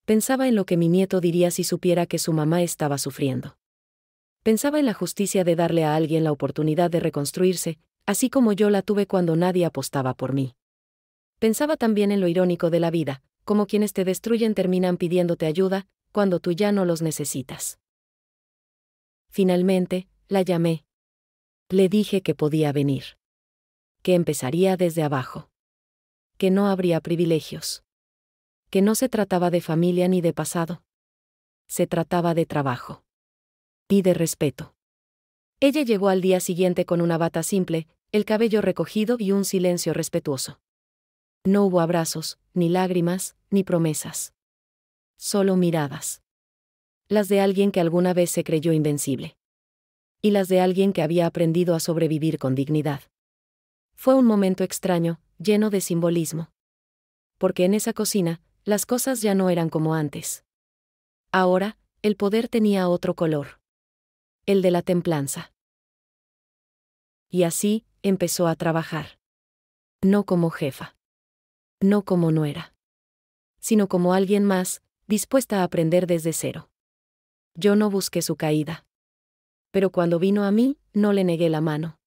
Pensaba en lo que mi nieto diría si supiera que su mamá estaba sufriendo. Pensaba en la justicia de darle a alguien la oportunidad de reconstruirse, así como yo la tuve cuando nadie apostaba por mí. Pensaba también en lo irónico de la vida: como quienes te destruyen terminan pidiéndote ayuda, cuando tú ya no los necesitas. Finalmente, la llamé. Le dije que podía venir. Que empezaría desde abajo. Que no habría privilegios. Que no se trataba de familia ni de pasado. Se trataba de trabajo. Y de respeto. Ella llegó al día siguiente con una bata simple, el cabello recogido y un silencio respetuoso. No hubo abrazos, ni lágrimas, ni promesas. Solo miradas. Las de alguien que alguna vez se creyó invencible. Y las de alguien que había aprendido a sobrevivir con dignidad. Fue un momento extraño, lleno de simbolismo. Porque en esa cocina, las cosas ya no eran como antes. Ahora, el poder tenía otro color. El de la templanza. Y así, empezó a trabajar. No como jefa. No como nuera. Sino como alguien más, dispuesta a aprender desde cero. Yo no busqué su caída. Pero cuando vino a mí, no le negué la mano.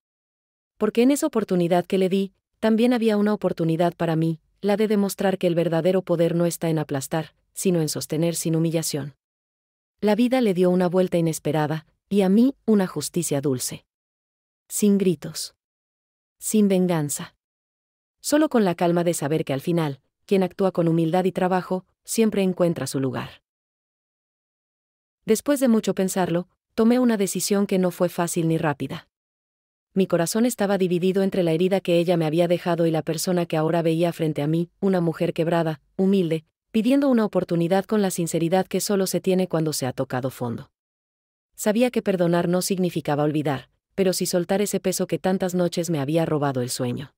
Porque en esa oportunidad que le di, también había una oportunidad para mí, la de demostrar que el verdadero poder no está en aplastar, sino en sostener sin humillación. La vida le dio una vuelta inesperada, y a mí, una justicia dulce. Sin gritos. Sin venganza. Solo con la calma de saber que al final, quien actúa con humildad y trabajo, siempre encuentra su lugar. Después de mucho pensarlo, tomé una decisión que no fue fácil ni rápida. Mi corazón estaba dividido entre la herida que ella me había dejado y la persona que ahora veía frente a mí, una mujer quebrada, humilde, pidiendo una oportunidad con la sinceridad que solo se tiene cuando se ha tocado fondo. Sabía que perdonar no significaba olvidar, pero sí soltar ese peso que tantas noches me había robado el sueño.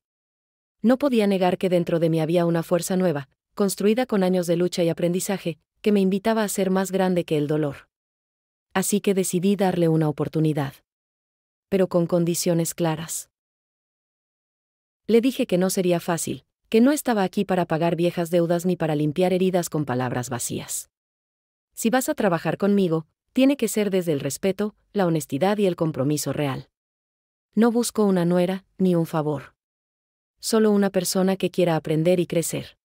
No podía negar que dentro de mí había una fuerza nueva, construida con años de lucha y aprendizaje, que me invitaba a ser más grande que el dolor. Así que decidí darle una oportunidad. Pero con condiciones claras. Le dije que no sería fácil, que no estaba aquí para pagar viejas deudas ni para limpiar heridas con palabras vacías. Si vas a trabajar conmigo, tiene que ser desde el respeto, la honestidad y el compromiso real. No busco una nuera, ni un favor. Solo una persona que quiera aprender y crecer.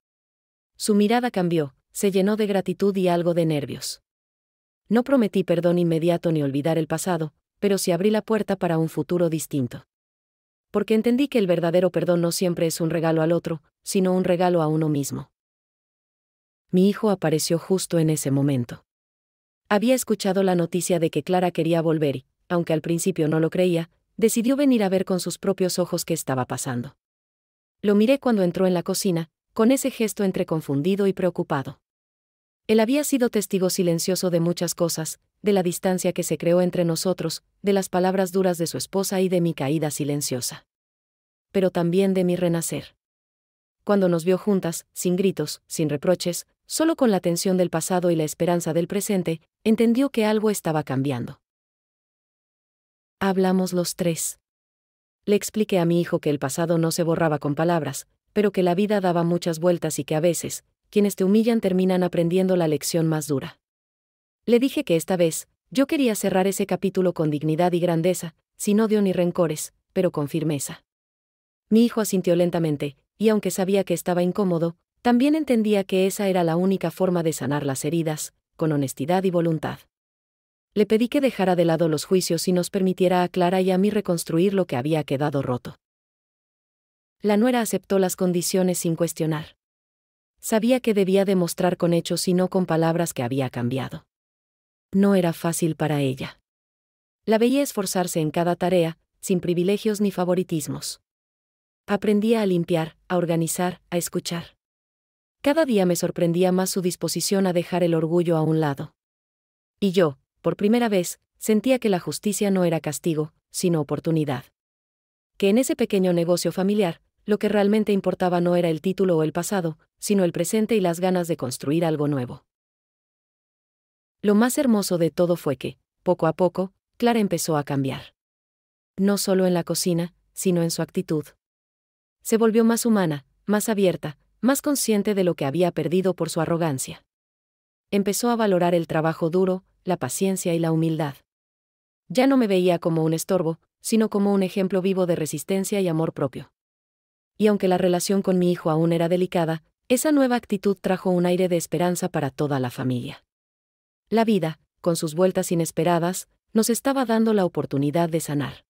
Su mirada cambió, se llenó de gratitud y algo de nervios. No prometí perdón inmediato ni olvidar el pasado, pero sí abrí la puerta para un futuro distinto. Porque entendí que el verdadero perdón no siempre es un regalo al otro, sino un regalo a uno mismo. Mi hijo apareció justo en ese momento. Había escuchado la noticia de que Clara quería volver y, aunque al principio no lo creía, decidió venir a ver con sus propios ojos qué estaba pasando. Lo miré cuando entró en la cocina, con ese gesto entre confundido y preocupado. Él había sido testigo silencioso de muchas cosas, de la distancia que se creó entre nosotros, de las palabras duras de su esposa y de mi caída silenciosa. Pero también de mi renacer. Cuando nos vio juntas, sin gritos, sin reproches, solo con la tensión del pasado y la esperanza del presente, entendió que algo estaba cambiando. Hablamos los tres. Le expliqué a mi hijo que el pasado no se borraba con palabras, pero que la vida daba muchas vueltas y que a veces, quienes te humillan terminan aprendiendo la lección más dura. Le dije que esta vez, yo quería cerrar ese capítulo con dignidad y grandeza, sin odio ni rencores, pero con firmeza. Mi hijo asintió lentamente, y aunque sabía que estaba incómodo, también entendía que esa era la única forma de sanar las heridas, con honestidad y voluntad. Le pedí que dejara de lado los juicios y nos permitiera a Clara y a mí reconstruir lo que había quedado roto. La nuera aceptó las condiciones sin cuestionar. Sabía que debía demostrar con hechos y no con palabras que había cambiado. No era fácil para ella. La veía esforzarse en cada tarea, sin privilegios ni favoritismos. Aprendía a limpiar, a organizar, a escuchar. Cada día me sorprendía más su disposición a dejar el orgullo a un lado. Y yo, por primera vez, sentía que la justicia no era castigo, sino oportunidad. Que en ese pequeño negocio familiar, lo que realmente importaba no era el título o el pasado, sino el presente y las ganas de construir algo nuevo. Lo más hermoso de todo fue que, poco a poco, Clara empezó a cambiar. No solo en la cocina, sino en su actitud. Se volvió más humana, más abierta, más consciente de lo que había perdido por su arrogancia. Empezó a valorar el trabajo duro, la paciencia y la humildad. Ya no me veía como un estorbo, sino como un ejemplo vivo de resistencia y amor propio. Y aunque la relación con mi hijo aún era delicada, esa nueva actitud trajo un aire de esperanza para toda la familia. La vida, con sus vueltas inesperadas, nos estaba dando la oportunidad de sanar.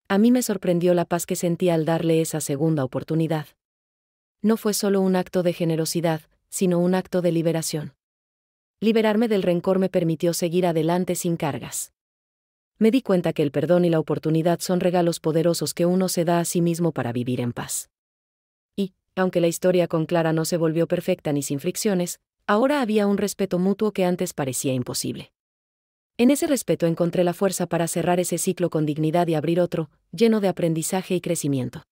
A mí me sorprendió la paz que sentí al darle esa segunda oportunidad. No fue solo un acto de generosidad, sino un acto de liberación. Liberarme del rencor me permitió seguir adelante sin cargas. Me di cuenta que el perdón y la oportunidad son regalos poderosos que uno se da a sí mismo para vivir en paz. Y, aunque la historia con Clara no se volvió perfecta ni sin fricciones, ahora había un respeto mutuo que antes parecía imposible. En ese respeto encontré la fuerza para cerrar ese ciclo con dignidad y abrir otro, lleno de aprendizaje y crecimiento.